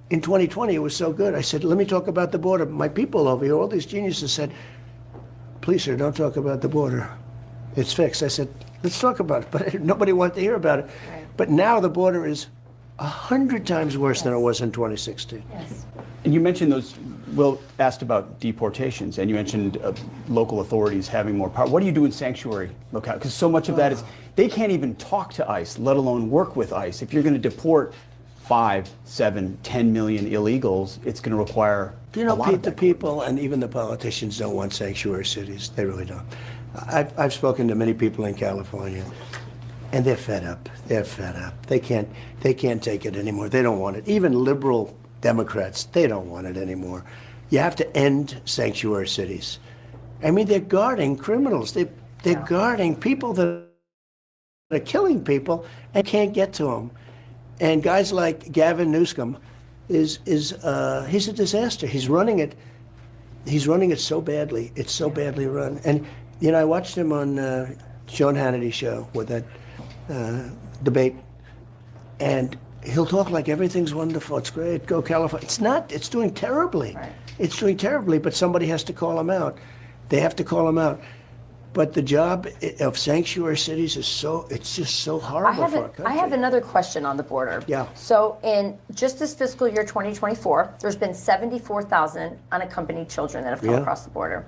in 2020, it was so good. I said, let me talk about the border. My people over here, all these geniuses said, please, sir, don't talk about the border. It's fixed. I said, let's talk about it. But nobody wanted to hear about it. Right. But now the border is 100 times worse than it was in 2016. Yes. And you mentioned those, Will asked about deportations, and you mentioned local authorities having more power. What do you do in sanctuary locales? Because so much of that is, they can't even talk to ICE, let alone work with ICE. If you're going to deport 5, 7, 10 million illegals, it's going to require You a know, lot of the that. people and even the politicians don't want sanctuary cities. They really don't. I've spoken to many people in California, and they're fed up. They're fed up. They can't take it anymore. They don't want it. Even liberal Democrats, they don't want it anymore. You have to end sanctuary cities. I mean, they're guarding criminals. They're guarding people that are killing people and can't get to them. And guys like Gavin Newsom he's a disaster. He's running it so badly. It's so badly run. And you know, I watched him on Sean Hannity's show with that debate, and he'll talk like everything's wonderful. It's great. Go California. It's not. It's doing terribly. Right. It's doing terribly. But somebody has to call him out. They have to call him out. But the job of sanctuary cities is it's just so horrible for our country. I have another question on the border. Yeah. So in just this fiscal year 2024, there's been 74,000 unaccompanied children that have come across the border.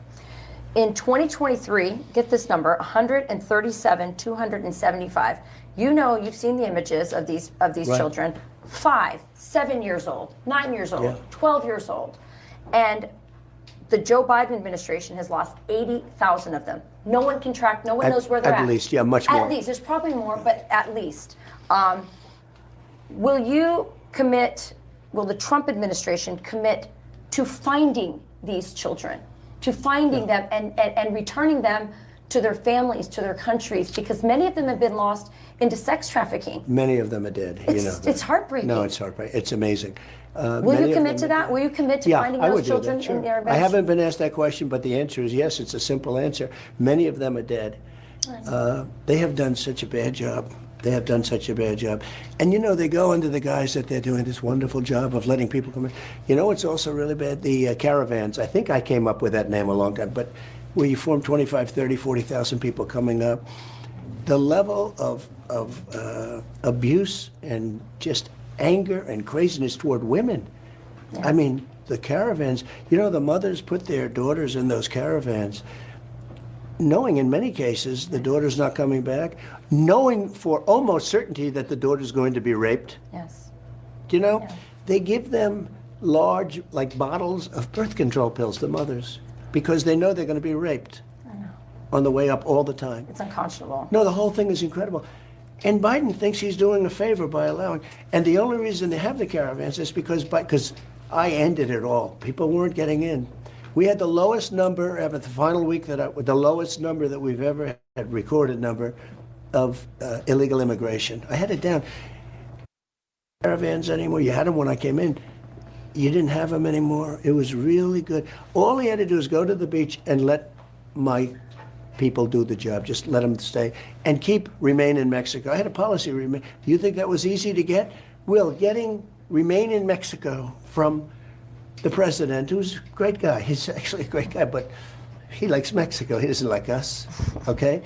In 2023, get this number, 137,275. You know, you've seen the images of these Right. children, 5, 7 years old, 9 years old, Yeah. 12 years old. And the Joe Biden administration has lost 80,000 of them. No one can track, no one knows where they're at. At least, yeah, much more. At least, there's probably more, but at least. Will the Trump administration commit to finding these children, to finding them and returning them to their families, to their countries? Because many of them have been lost into sex trafficking. Many of them are dead. You know that. It's heartbreaking. No, it's heartbreaking. It's amazing. Will you commit to that? Will you commit to finding I those would do children that, sure. in their I haven't been asked that question, but the answer is yes. It's a simple answer. Many of them are dead. They have done such a bad job. They have done such a bad job. And you know, they go under the guise that they're doing this wonderful job of letting people come in. You know, it's also really bad. The caravans, I think I came up with that name a long time, but where you form 25, 30, 40,000 people coming up, the level of abuse and just anger and craziness toward women. I mean, the caravans, you know, the mothers put their daughters in those caravans, knowing in many cases the daughter's not coming back, knowing for almost certainty that the daughter's going to be raped. Yes. Do you know? Yeah. They give them large, like bottles of birth control pills, the mothers, because they know they're going to be raped on the way up all the time. It's unconscionable. No, the whole thing is incredible. And Biden thinks he's doing a favor by allowing. And the only reason they have the caravans is because I ended it all. People weren't getting in. We had the lowest number ever, the final week the lowest number that we've ever had, recorded number of illegal immigration. I had it down. Caravans anymore. You had them when I came in. You didn't have them anymore. It was really good. All he had to do is go to the beach and let my people do the job. Just let them stay and remain in Mexico. I had a policy remain. Do you think that was easy to get? Will, getting remain in Mexico from the president, who's a great guy. He's actually a great guy, but he likes Mexico. He doesn't like us, okay?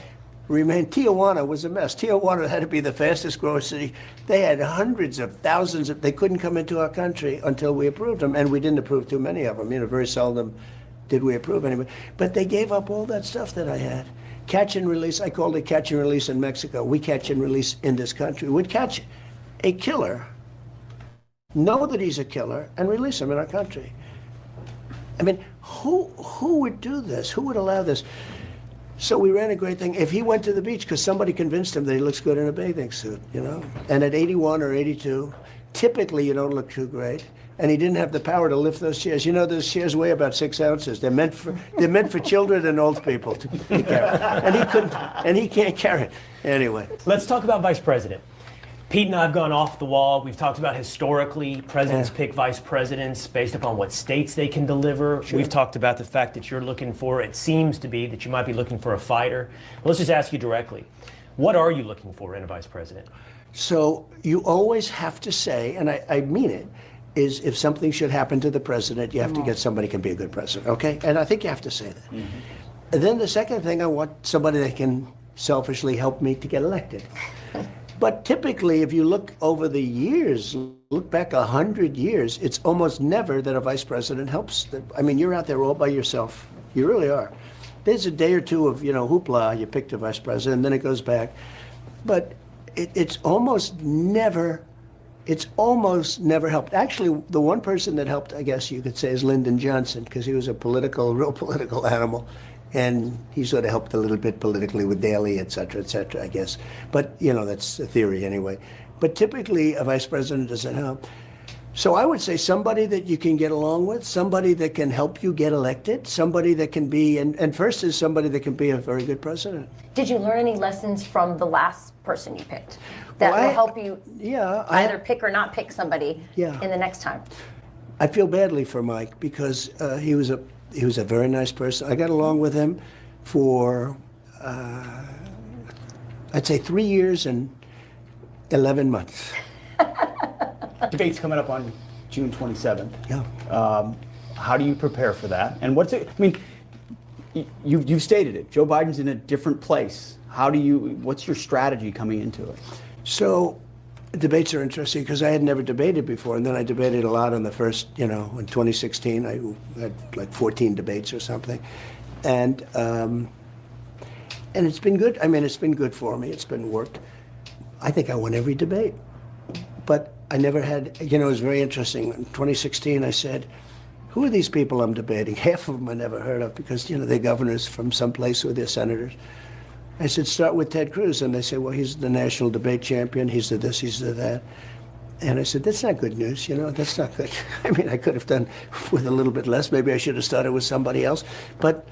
Tijuana was a mess. Tijuana had to be the fastest growing city. They had hundreds of thousands they couldn't come into our country until we approved them, and we didn't approve too many of them. You know, very seldom did we approve anybody. But they gave up all that stuff that I had. Catch and release, I called it catch and release in Mexico. We catch and release in this country. We'd catch a killer, know that he's a killer, and release him in our country. I mean, who would do this? Who would allow this? So we ran a great thing. If he went to the beach, because somebody convinced him that he looks good in a bathing suit, you know? And at 81 or 82, typically you don't look too great. And he didn't have the power to lift those chairs. You know, those chairs weigh about 6 ounces. They're meant for children and old people to carry. And he can't carry it. Anyway. Let's talk about vice president. Pete and I have gone off the wall. We've talked about historically, presidents pick vice presidents based upon what states they can deliver. Sure. We've talked about the fact that you're looking for, it seems to be, that you might be looking for a fighter. Let's just ask you directly. What are you looking for in a vice president? So you always have to say, and I mean it, is if something should happen to the president, you have to get somebody who can be a good president, okay? And I think you have to say that. Mm-hmm. And then the second thing, I want somebody that can selfishly help me to get elected. But typically, if you look over the years, look back 100 years, it's almost never that a vice president helps. I mean, you're out there all by yourself. You really are. There's a day or two of, you know, hoopla, you picked a vice president, and then it goes back. But it's almost never helped. Actually, the one person that helped, I guess you could say, is Lyndon Johnson, because he was a real political animal. And he sort of helped a little bit politically with Daley, et cetera, I guess. But, you know, that's a theory anyway. But typically, a vice president doesn't help. So I would say somebody that you can get along with, somebody that can help you get elected, somebody that can be, and first is somebody that can be a very good president. Did you learn any lessons from the last person you picked that will help you either pick or not pick somebody in the next time? I feel badly for Mike because he was a very nice person. I got along with him for, I'd say 3 years and 11 months. Debate's coming up on June 27th. Yeah. How do you prepare for that? And what's it, I mean, you've stated it. Joe Biden's in a different place. What's your strategy coming into it? So debates are interesting because I had never debated before, and then I debated a lot on the first, you know, in 2016, I had like 14 debates or something. And it's been good. I mean, it's been good for me. It's been worked. I think I won every debate. But I never had, you know, it was very interesting. In 2016, I said, who are these people I'm debating? Half of them I never heard of because, you know, they're governors from someplace or they're senators. I said, start with Ted Cruz. And they say, well, he's the national debate champion. He's the this, he's the that. And I said, that's not good news, you know, that's not good. I mean, I could have done with a little bit less. Maybe I should have started with somebody else. But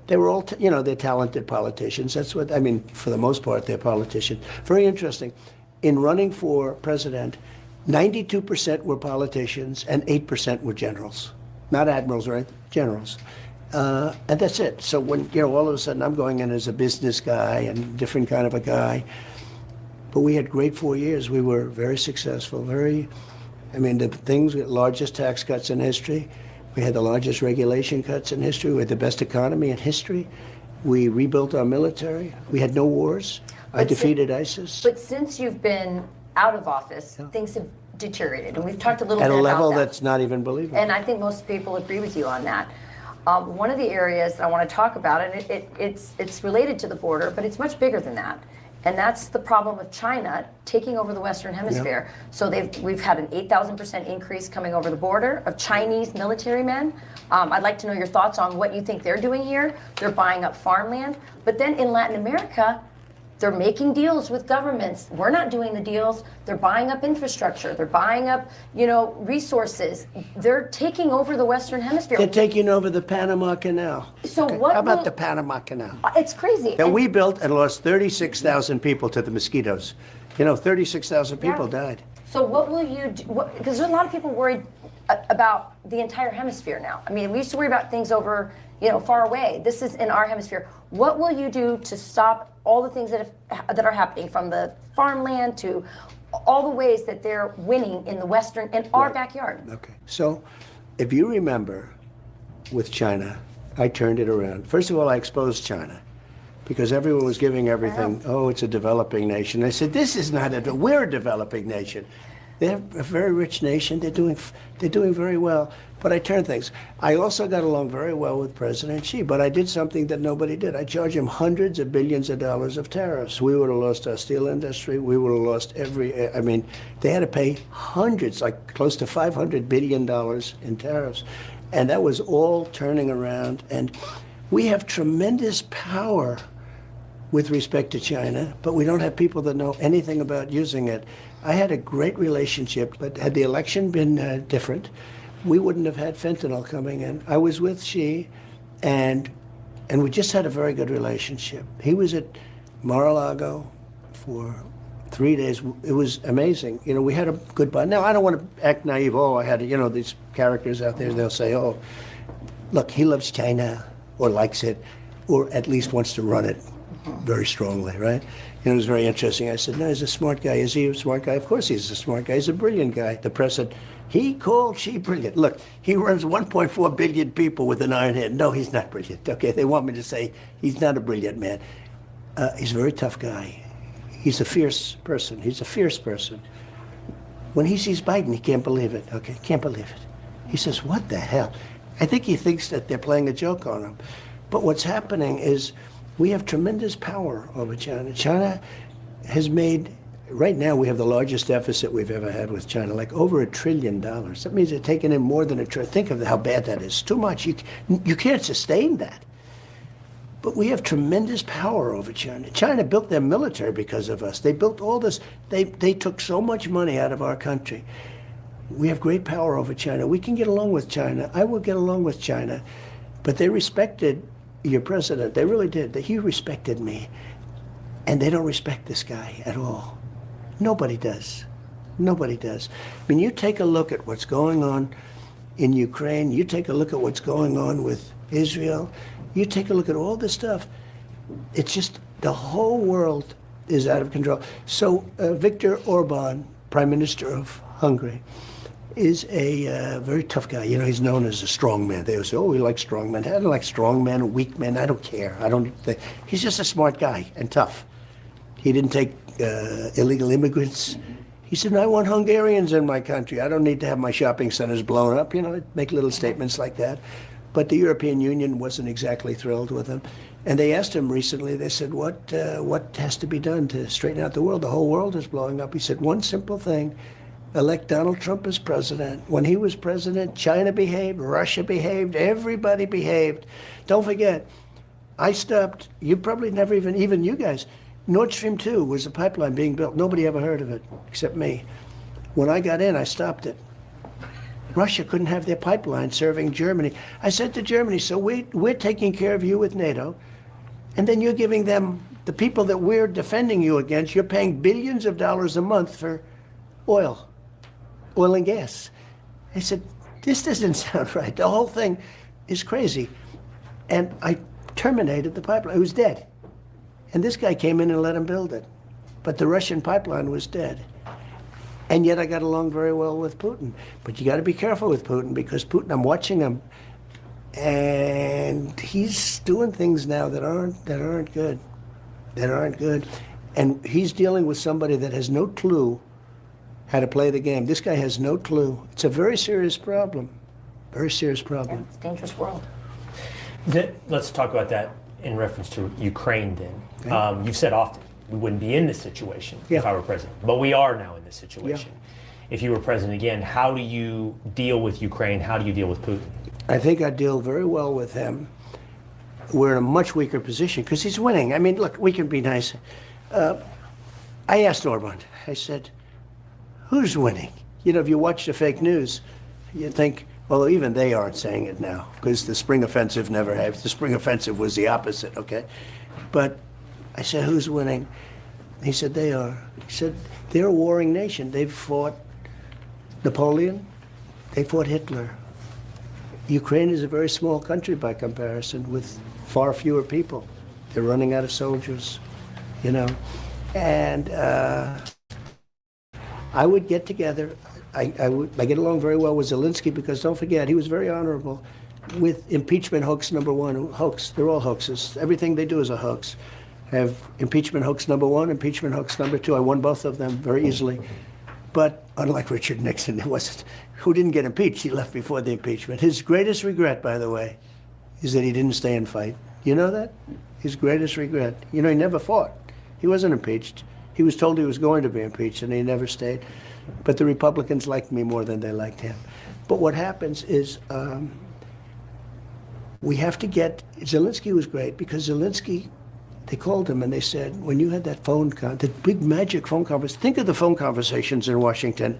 they were all, you know, they're talented politicians. That's what, I mean, for the most part, they're politicians. Very interesting. In running for president, 92% were politicians and 8% were generals. Not admirals, right? Generals. And that's it. So when, you know, all of a sudden I'm going in as a business guy and different kind of a guy. But we had great 4 years. We were very successful, I mean, the things, largest tax cuts in history. We had the largest regulation cuts in history. We had the best economy in history. We rebuilt our military. We had no wars. I defeated ISIS. But since you've been out of office, things have deteriorated. And we've talked a little bit about that. At a level that. That's not even believable. And I think most people agree with you on that. One of the areas I want to talk about, and it's related to the border, but it's much bigger than that. And that's the problem of China taking over the Western Hemisphere. Yeah. So we've had an 8,000% increase coming over the border of Chinese military men. I'd like to know your thoughts on what you think they're doing here. They're buying up farmland. But then in Latin America, they're making deals with governments. We're not doing the deals. They're buying up infrastructure. They're buying up, you know, resources. They're taking over the Western Hemisphere. They're taking over the Panama Canal. So okay. what? How about the Panama Canal? It's crazy. That we built and lost 36,000 people to the mosquitoes. You know, 36,000 people died. So what will you do? Because there's a lot of people worried about the entire hemisphere now. I mean, we used to worry about things over, you know, far away. This is in our hemisphere. What will you do to stop all the things that are happening, from the farmland to all the ways that they're winning in the Western, in our backyard? Okay. So if you remember with China, I turned it around. First of all, I exposed China because everyone was giving everything, oh, it's a developing nation. I said, this is not we're a developing nation. They're a very rich nation. They're doing very well. But I turned things. I also got along very well with President Xi, but I did something that nobody did. I charged him hundreds of billions of dollars of tariffs. We would have lost our steel industry. We would have lost I mean, they had to pay hundreds, like close to $500 billion in tariffs. And that was all turning around. And we have tremendous power with respect to China, but we don't have people that know anything about using it. I had a great relationship, but had the election been different, we wouldn't have had fentanyl coming in. I was with Xi, and we just had a very good relationship. He was at Mar-a-Lago for 3 days. It was amazing. You know, we had a good bond. Now, I don't want to act naive. Oh, I had, you know, these characters out there, they'll say, oh, look, he loves China or likes it or at least wants to run it very strongly, right? You know, it was very interesting. I said, no, he's a smart guy. Is he a smart guy? Of course he's a smart guy. He's a brilliant guy. The press said, he called Xi brilliant. Look, he runs 1.4 billion people with an iron head. No, he's not brilliant. Okay, they want me to say he's not a brilliant man. He's a very tough guy. He's a fierce person. He's a fierce person. When he sees Biden, he can't believe it. Okay, can't believe it. He says, what the hell? I think he thinks that they're playing a joke on him. But what's happening is we have tremendous power over China. China has made, right now we have the largest deficit we've ever had with China, like over $1 trillion. That means they're taking in more than $1 trillion. Think of how bad that is. Too much. You can't sustain that. But we have tremendous power over China. China built their military because of us. They built all this. They took so much money out of our country. We have great power over China. We can get along with China. I will get along with China. But they respected your president. They really did. He respected me. And they don't respect this guy at all. Nobody does. Nobody does. I mean, you take a look at what's going on in Ukraine. You take a look at what's going on with Israel. You take a look at all this stuff. It's just the whole world is out of control. So Viktor Orban, Prime Minister of Hungary, is a very tough guy. You know, he's known as a strong man. They always say, oh, we like strong men. I don't like strong men, weak men. I don't care. He's just a smart guy and tough. He didn't take illegal immigrants. He said, I want Hungarians in my country. I don't need to have my shopping centers blown up. You know, make little statements like that. But the European Union wasn't exactly thrilled with him. And they asked him recently, they said, what has to be done to straighten out the world? The whole world is blowing up. He said, one simple thing, elect Donald Trump as president. When he was president, China behaved, Russia behaved, everybody behaved. Don't forget, I stopped, you probably never even you guys, Nord Stream 2 was a pipeline being built. Nobody ever heard of it, except me. When I got in, I stopped it. Russia couldn't have their pipeline serving Germany. I said to Germany, so we're taking care of you with NATO, and then you're giving them, the people that we're defending you against, you're paying billions of dollars a month for oil and gas. I said, this doesn't sound right. The whole thing is crazy. And I terminated the pipeline. It was dead. And this guy came in and let him build it. But the Russian pipeline was dead. And yet I got along very well with Putin. But you got to be careful with Putin, because Putin, I'm watching him, and he's doing things now that aren't good. That aren't good. And he's dealing with somebody that has no clue how to play the game. This guy has no clue. It's a very serious problem. Very serious problem. Yeah, it's a dangerous world. Let's talk about that in reference to Ukraine then. Okay. You've said often, we wouldn't be in this situation if I were president. But we are now in this situation. If you were president again, how do you deal with Ukraine? How do you deal with Putin? I think I deal very well with him. We're in a much weaker position because he's winning. I mean, look, we can be nice. I asked Orban, I said, who's winning? You know, if you watch the fake news, you think, well, even they aren't saying it now, because the spring offensive never happened. The spring offensive was the opposite, okay? But I said, who's winning? He said, they are. He said, they're a warring nation. They've fought Napoleon. They fought Hitler. Ukraine is a very small country by comparison, with far fewer people. They're running out of soldiers, you know. And I would get together. I get along very well with Zelensky, because don't forget, he was very honorable with impeachment hoax number one. Hoax, they're all hoaxes. Everything they do is a hoax. Have impeachment hoax number one, impeachment hoax number two. I won both of them very easily. But unlike Richard Nixon, who didn't get impeached, he left before the impeachment. His greatest regret, by the way, is that he didn't stay and fight. You know that? His greatest regret. You know, he never fought. He wasn't impeached. He was told he was going to be impeached, and he never stayed. But the Republicans liked me more than they liked him. But what happens is we have to get, Zelensky was great, because Zelensky they called him and they said, when you had that the big magic phone conversation, think of the phone conversations in Washington.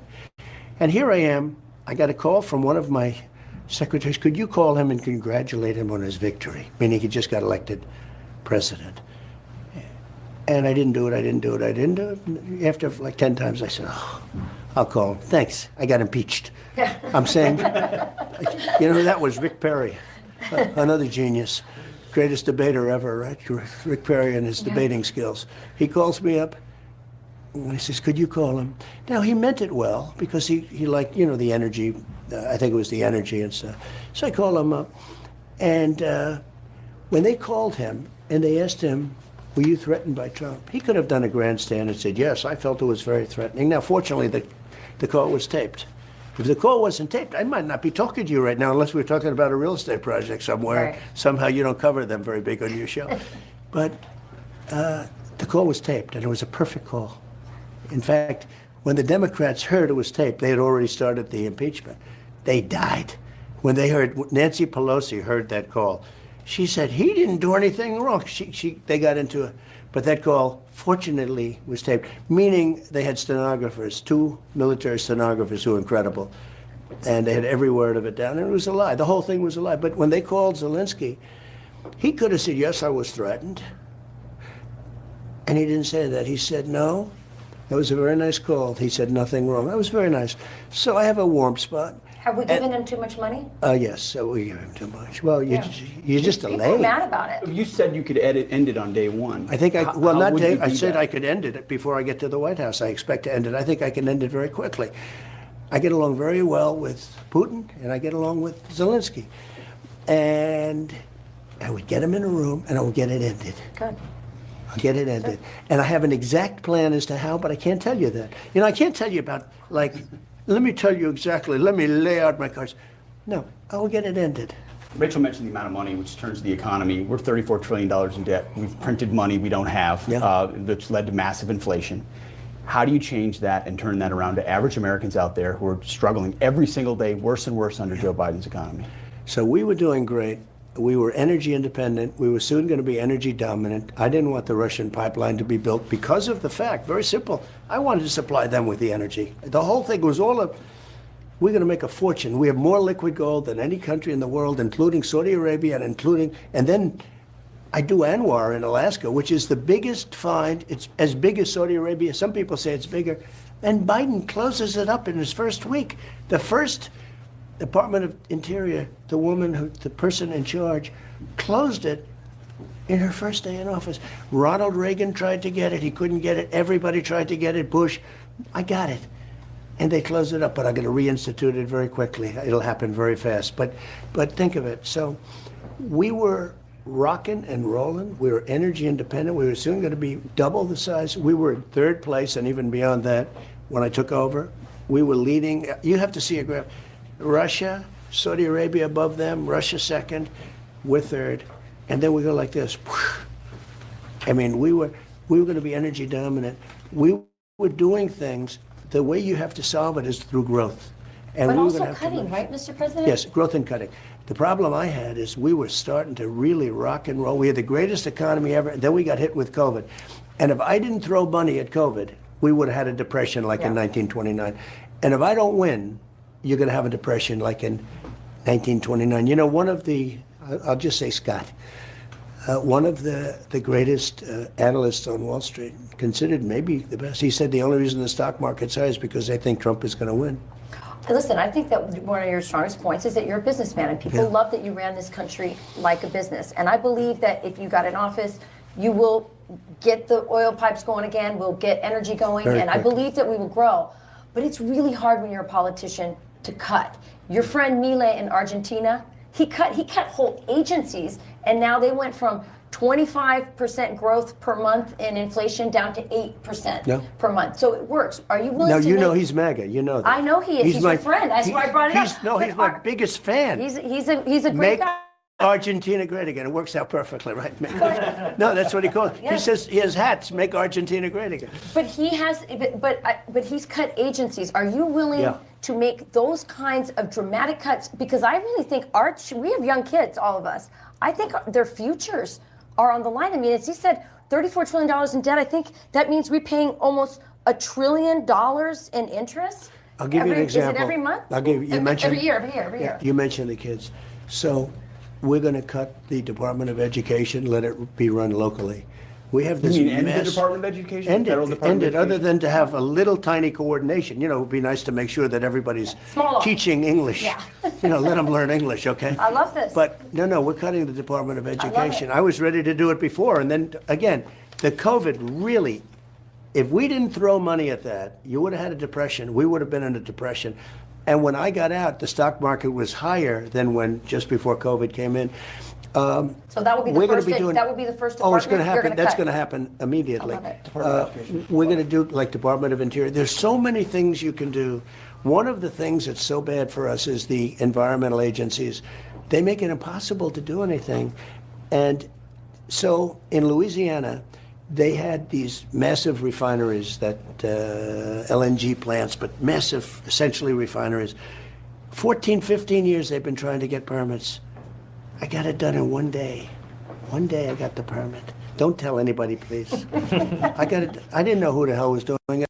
And here I am, I got a call from one of my secretaries, could you call him and congratulate him on his victory? Meaning he just got elected president. And I didn't do it. After like 10 times, I said, oh, I'll call him. Thanks, I got impeached. I'm saying, that was Rick Perry, another genius. Greatest debater ever, right? Rick Perry and his debating skills. He calls me up and he says, could you call him? Now, he meant it well because he liked, the energy. I think it was the energy and stuff. So I call him up. And when they called him and they asked him, were you threatened by Trump? He could have done a grandstand and said, yes, I felt it was very threatening. Now, fortunately, the call was taped. If the call wasn't taped, I might not be talking to you right now unless we were talking about a real estate project somewhere. Right. Somehow you don't cover them very big on your show. But the call was taped, and it was a perfect call. In fact, when the Democrats heard it was taped, they had already started the impeachment. They died. When they heard, Nancy Pelosi heard that call, she said, he didn't do anything wrong. They got into it. But that call, fortunately, was taped, meaning they had stenographers, 2 military stenographers who were incredible. And they had every word of it down, and it was a lie. The whole thing was a lie. But when they called Zelensky, he could have said, yes, I was threatened. And he didn't say that. He said, no, that was a very nice call. He said nothing wrong. That was very nice. So I have a warm spot. Have we given him too much money? Yes, so we give him too much. Well, you just People are delayed. mad about it. You said you could end it on day one. I think How would you I do said that? I could end it before I get to the White House. I expect to end it. I think I can end it very quickly. I get along very well with Putin, and I get along with Zelensky. And I would get him in a room, and I would get it ended. Good. I'll get it ended. And I have an exact plan as to how, but I can't tell you that. I can't tell you about, let me tell you exactly, let me lay out my cards. No, I will get it ended. Rachel mentioned the amount of money which turns the economy. We're $34 trillion in debt. We've printed money we don't have, that's led to massive inflation. How do you change that and turn that around to average Americans out there who are struggling every single day, worse and worse under Joe Biden's economy? So we were doing great. We were energy independent. We were soon going to be energy dominant. I didn't want the Russian pipeline to be built because of the fact, very simple, I wanted to supply them with the energy. The whole thing was we're going to make a fortune. We have more liquid gold than any country in the world, including Saudi Arabia and then I do Anwar in Alaska, which is the biggest find. It's as big as Saudi Arabia. Some people say it's bigger. And Biden closes it up in his first week. The first Department of Interior, the person in charge, closed it in her first day in office. Ronald Reagan tried to get it. He couldn't get it. Everybody tried to get it. Bush, I got it. And they closed it up, but I'm going to reinstitute it very quickly. It'll happen very fast. But think of it. So we were rocking and rolling. We were energy independent. We were soon going to be double the size. We were in third place, and even beyond that, when I took over, we were leading. You have to see a graph. Russia, Saudi Arabia above them, Russia second, we're third, and then we go like this. I mean, we were going to be energy dominant. We were doing things. The way you have to solve it is through growth. And But we were also gonna have cutting, right, Mr. President? Yes, growth and cutting. The problem I had is we were starting to really rock and roll. We had the greatest economy ever, and then we got hit with COVID. And if I didn't throw money at COVID, we would have had a depression like in 1929. And if I don't win, you're going to have a depression like in 1929. One of the, I'll just say Scott, one of the greatest analysts on Wall Street, considered maybe the best, he said the only reason the stock market's high is because they think Trump is going to win. Listen, I think that one of your strongest points is that you're a businessman, and people love that you ran this country like a business. And I believe that if you got in office, you will get the oil pipes going again, we'll get energy going, Very and quick. I believe that we will grow. But it's really hard when you're a politician to cut. Your friend Milei in Argentina, he cut whole agencies, and now they went from 25% growth per month in inflation down to 8% per month. So it works. Are you willing to Now, he's MAGA. You know that. I know he is. He's your friend. That's why I brought it up. No, he's my biggest fan. He's a great Make guy. Argentina great again. It works out perfectly, right? No, that's what he calls it. He says he has hats, make Argentina great again. But he has, but he's cut agencies. Are you willing to make those kinds of dramatic cuts? Because I really think we have young kids, all of us. I think their futures are on the line. I mean, as he said, $34 trillion in debt. I think that means we're paying almost $1 trillion in interest. I'll give you an example. Is it every month? I'll give you mentioned every year. You mentioned the kids. So we're going to cut the Department of Education, let it be run locally. We have this You mean end the mess. Department of Education? End Federal it, Department of other Education? than to have a little tiny coordination. You know, it would be nice to make sure that everybody's Small. teaching English. Yeah. You know, let them learn English, okay? I love this. But no, we're cutting the Department of love Education. it. I was ready to do it before, and then, again, the COVID really, if we didn't throw money at that, you would have had a depression. We would have been in a depression. And when I got out, the stock market was higher than when, just before COVID came in. So that will be the We're gonna first. be doing- That will be the first Oh, it's department going to you're happen. That's cut. going to happen immediately. I love it. Department of Education. We're going to do like Department of Interior. There's so many things you can do. One of the things that's so bad for us is the environmental agencies. They make it impossible to do anything. And so in Louisiana, they had these massive refineries, that LNG plants, but massive, essentially refineries. 14, 15 years they've been trying to get permits. I got it done in one day. One day I got the permit. Don't tell anybody, please. I got it. I didn't know who the hell was doing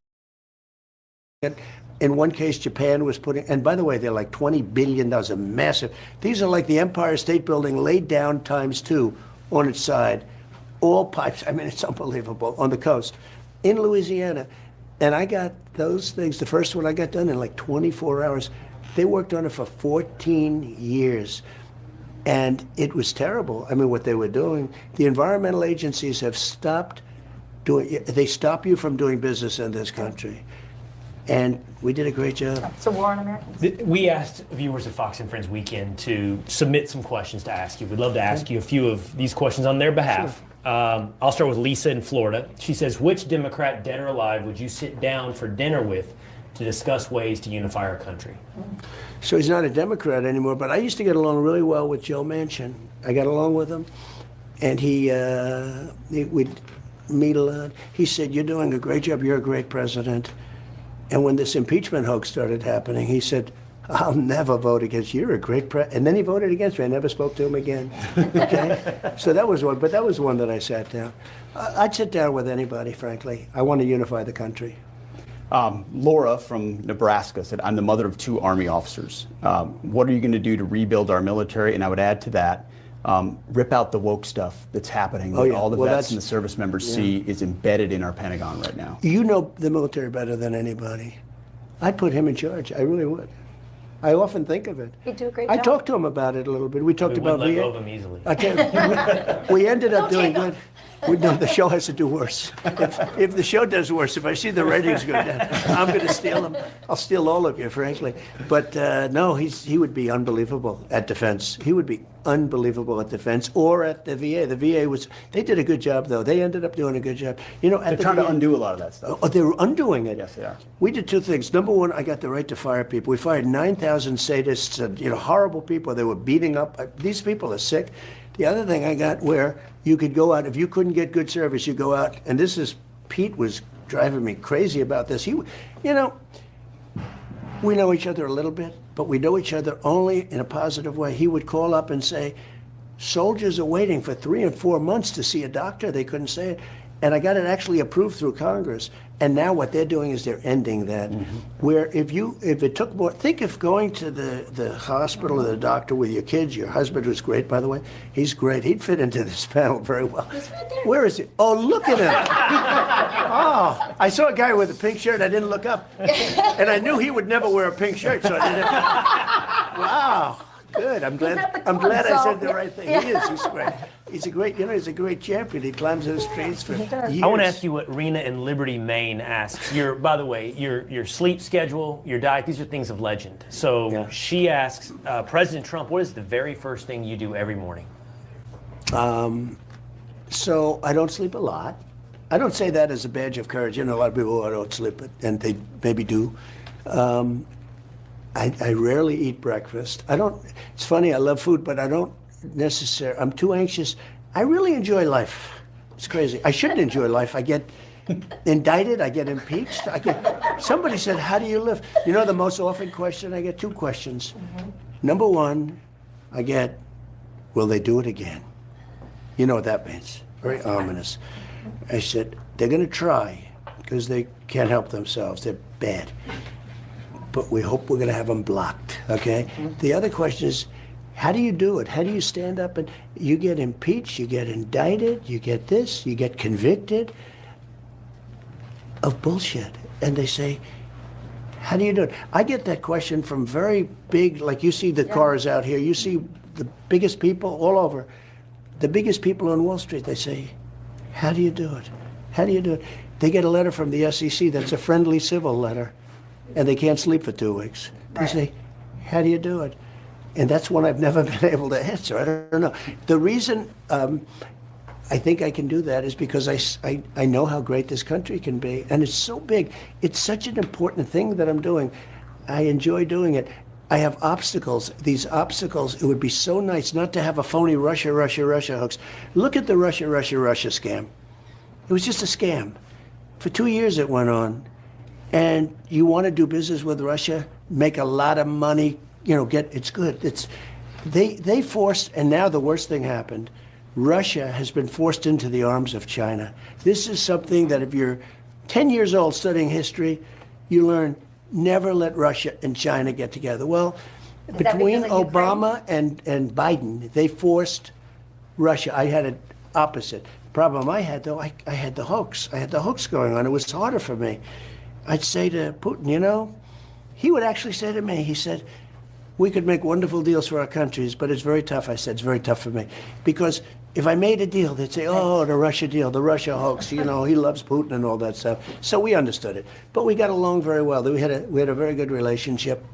it. In one case, Japan was putting, and by the way, they're like $20 billion, a massive. These are like the Empire State Building laid down ×2 on its side. All pipes. I mean, it's unbelievable on the coast in Louisiana. And I got those things. The first one I got done in like 24 hours. They worked on it for 14 years. And it was terrible. I mean, what they were doing. The environmental agencies have stopped doing, they stop you from doing business in this country. And we did a great job. It's a war on Americans. We asked viewers of Fox and Friends Weekend to submit some questions to ask you. We'd love to ask you a few of these questions on their behalf. I'll start with Lisa in Florida. She says, which Democrat, dead or alive, would you sit down for dinner with to discuss ways to unify our country? So he's not a Democrat anymore, but I used to get along really well with Joe Manchin. I got along with him, and we'd meet a lot. He said, "You're doing a great job. You're a great president." And when this impeachment hoax started happening, he said, "I'll never vote against you. You're a great president." And then he voted against me. I never spoke to him again. Okay? So that was one, but that was one that I sat down. I'd sit down with anybody, frankly. I want to unify the country. Laura from Nebraska said, I'm the mother of 2 Army officers. What are you going to do to rebuild our military? And I would add to that, rip out the woke stuff that's happening. Oh, that yeah. all the Well, vets and the service members see is embedded in our Pentagon right now. You know the military better than anybody. I'd put him in charge. I really would. I often think of it. He'd do a great I job. talked to him about it a little bit. We talked We about wouldn't let go VA. of them easily. I tell you, we ended up Don't doing take good. No, the show has to do worse. If the show does worse, if I see the ratings go down, I'm going to steal them. I'll steal all of you, frankly. But no, he would be unbelievable at defense. He would be unbelievable at defense or at the VA. The VA they did a good job, though. They ended up doing a good job. You know, They're trying to undo a lot of that stuff. Oh, they were undoing it. Yes, they are. We did 2 things. Number one, I got the right to fire people. We fired 9,000 sadists and horrible people. They were beating up. These people are sick. The other thing I got where you could go out, if you couldn't get good service, you go out, and Pete was driving me crazy about this. We know each other a little bit, but we know each other only in a positive way. He would call up and say, soldiers are waiting for 3 and 4 months to see a doctor. They couldn't say it. And I got it actually approved through Congress. And now what they're doing is they're ending that. Where if it took more, think of going to the hospital or the doctor with your kids, your husband, who's great, by the way. He's great. He'd fit into this panel very well. He's right there. Where is he? Oh, look at him. Oh, I saw a guy with a pink shirt. I didn't look up. And I knew he would never wear a pink shirt, so I didn't. Wow. Good. I'm glad at the I club, said so- the right thing. Yeah. He is. He's great. He's a great champion. He climbs those trees for years. I want to ask you what Rena in Liberty, Maine asks. By the way, your sleep schedule, your diet, these are things of legend. So Yeah. she asks, President Trump, what is the very first thing you do every morning? So I don't sleep a lot. I don't say that as a badge of courage. A lot of people who don't sleep, and they maybe do. I rarely eat breakfast. It's funny, I love food, but I don't necessarily, I'm too anxious. I really enjoy life. It's crazy. I shouldn't enjoy life. I get indicted, I get impeached. Somebody said, how do you live? You know the most often question? I get 2 questions. Number 1, I get, will they do it again? You know what that means. Very ominous. I said, they're going to try because they can't help themselves. They're bad. But we hope we're going to have them blocked, okay? The other question is, how do you do it? How do you stand up and you get impeached, you get indicted, you get this, you get convicted of bullshit? And they say, how do you do it? I get that question from very big, like you see the cars out here, you see the biggest people all over, the biggest people on Wall Street, they say, how do you do it? How do you do it? They get a letter from the SEC that's a friendly civil letter, and they can't sleep for 2 weeks. They say, how do you do it? And that's one I've never been able to answer. I don't know. The reason I think I can do that is because I know how great this country can be, and it's so big. It's such an important thing that I'm doing. I enjoy doing it. I have obstacles. These obstacles, it would be so nice not to have a phony Russia hoax. Look at the Russia scam. It was just a scam. For 2 years it went on. And you want to do business with Russia, make a lot of money, you know, it's good. They forced, and now the worst thing happened. Russia has been forced into the arms of China. This is something that if you're 10 years old studying history, you learn never let Russia and China get together. Well, between Obama and Biden, they forced Russia. I had it opposite. The problem I had, though, I had the hoax. I had the hoax going on. It was harder for me. I'd say to Putin, you know, he would actually say to me, he said, we could make wonderful deals for our countries, but it's very tough. I said, it's very tough for me. Because if I made a deal, they'd say, oh, the Russia deal, the Russia hoax, you know, he loves Putin and all that stuff. So we understood it. But we got along very well. We had a very good relationship.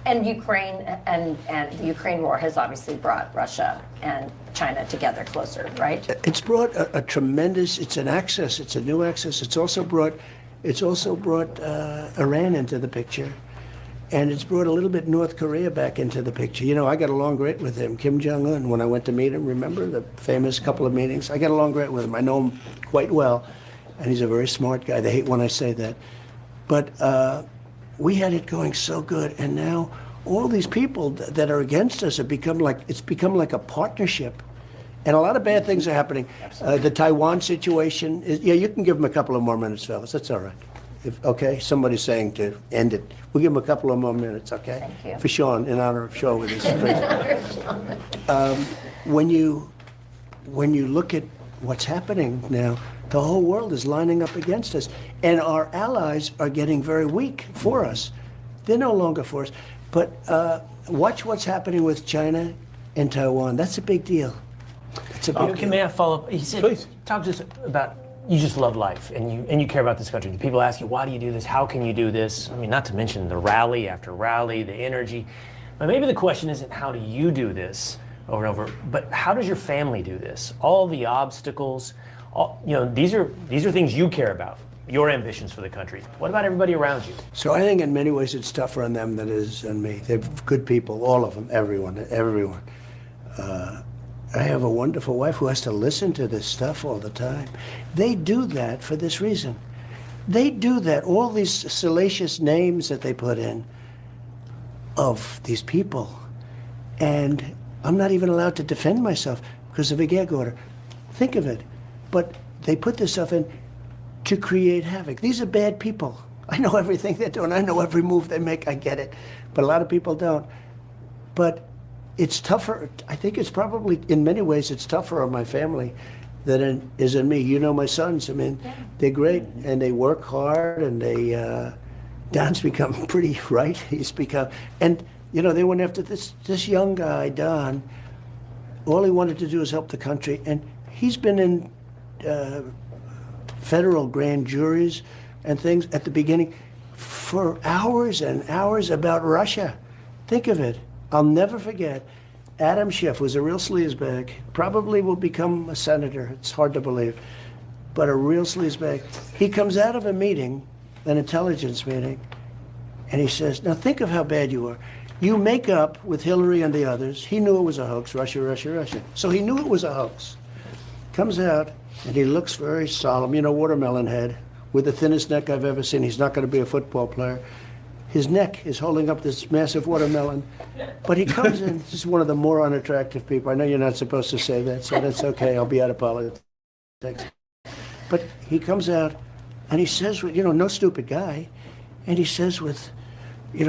And Ukraine and the Ukraine war has obviously brought Russia and China together closer, right? It's brought a tremendous, it's an access, it's a new access. It's also brought Iran into the picture. And it's brought a little bit North Korea back into the picture. You know, I got along great with him, Kim Jong-un, when I went to meet him. Remember the famous couple of meetings? I got along great with him. I know him quite well, and he's a very smart guy. They hate when I say that. But we had it going so good, and now all these people that are against us have become like a partnership. And a lot of bad things are happening. The Taiwan situation, you can give them a couple of more minutes, fellas. That's all right. Okay, somebody's saying to end it. We'll give him a couple of more minutes, okay? Thank you. For Sean, in honor of Sean with his when you look at what's happening now, the whole world is lining up against us. And our allies are getting very weak for us. They're no longer for us. But watch what's happening with China and Taiwan. That's a big deal. It's a big deal. May I follow up? He said, Please. talk to us about, you just love life and you care about this country. People ask you, why do you do this? How can you do this? I mean, not to mention the rally after rally, the energy. But maybe the question isn't how do you do this over and over, but how does your family do this? All the obstacles, these are things you care about, your ambitions for the country. What about everybody around you? So I think in many ways it's tougher on them than it is on me. They're good people, all of them, everyone. I have a wonderful wife who has to listen to this stuff all the time. They do that for this reason. They do that, all these salacious names that they put in of these people. And I'm not even allowed to defend myself because of a gag order. Think of it. But they put this stuff in to create havoc. These are bad people. I know everything they're doing. I know every move they make. I get it. But a lot of people don't. But it's tougher. I think it's probably, in many ways, it's tougher on my family than it is on me. You know my sons. I mean, they're great, and they work hard, and Don's become pretty right. He's become, and you know, they went after this young guy, Don. All he wanted to do is help the country, and he's been in federal grand juries and things at the beginning for hours and hours about Russia. Think of it. I'll never forget, Adam Schiff was a real sleazebag, probably will become a senator, it's hard to believe, but a real sleazebag. He comes out of a meeting, an intelligence meeting, and he says, now think of how bad you are. You make up with Hillary and the others. He knew it was a hoax, Russia. So he knew it was a hoax. Comes out, and he looks very solemn, you know, watermelon head, with the thinnest neck I've ever seen. He's not going to be a football player. His neck is holding up this massive watermelon. But he comes in, this is one of the more unattractive people. I know you're not supposed to say that, so that's okay. I'll be out of politics. But he comes out and he says, no stupid guy, and he says with,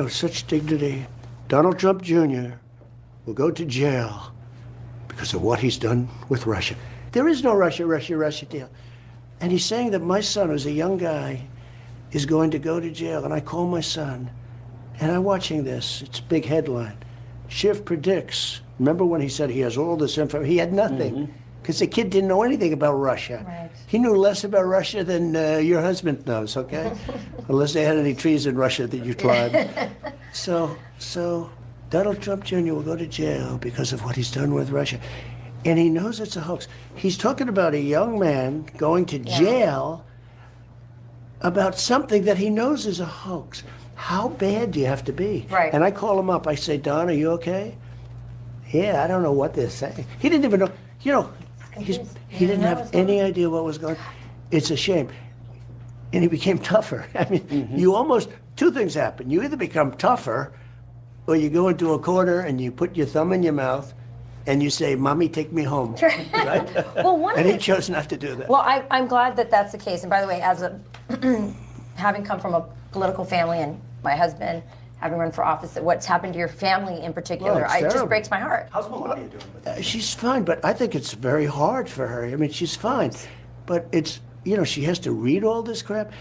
such dignity, Donald Trump Jr. will go to jail because of what he's done with Russia. There is no Russia deal. And he's saying that my son, who's a young guy, is going to go to jail. And I call my son, and I'm watching this. It's a big headline. Schiff predicts. Remember when he said he has all this info? He had nothing, because the kid didn't know anything about Russia. Right. He knew less about Russia than your husband knows, okay? Unless they had any trees in Russia that you climbed. So Donald Trump Jr. will go to jail because of what he's done with Russia. And he knows it's a hoax. He's talking about a young man going to jail about something that he knows is a hoax. How bad do you have to be? Right. And I call him up. I say, Don, are you okay? Yeah, I don't know what they're saying. He didn't even know. He didn't have any idea what was going on. It's a shame. And he became tougher. I mean, you almost, two things happen. You either become tougher, or you go into a corner and you put your thumb in your mouth and you say, Mommy, take me home. Right? Well, and he chose not to do that. Well, I'm glad that that's the case. And by the way, as having come from a political family and my husband having run for office, what's happened to your family in particular, it just breaks my heart. How's Melania doing with that? She's fine, but I think it's very hard for her. I mean, she's fine. But it's, she has to read all this crap.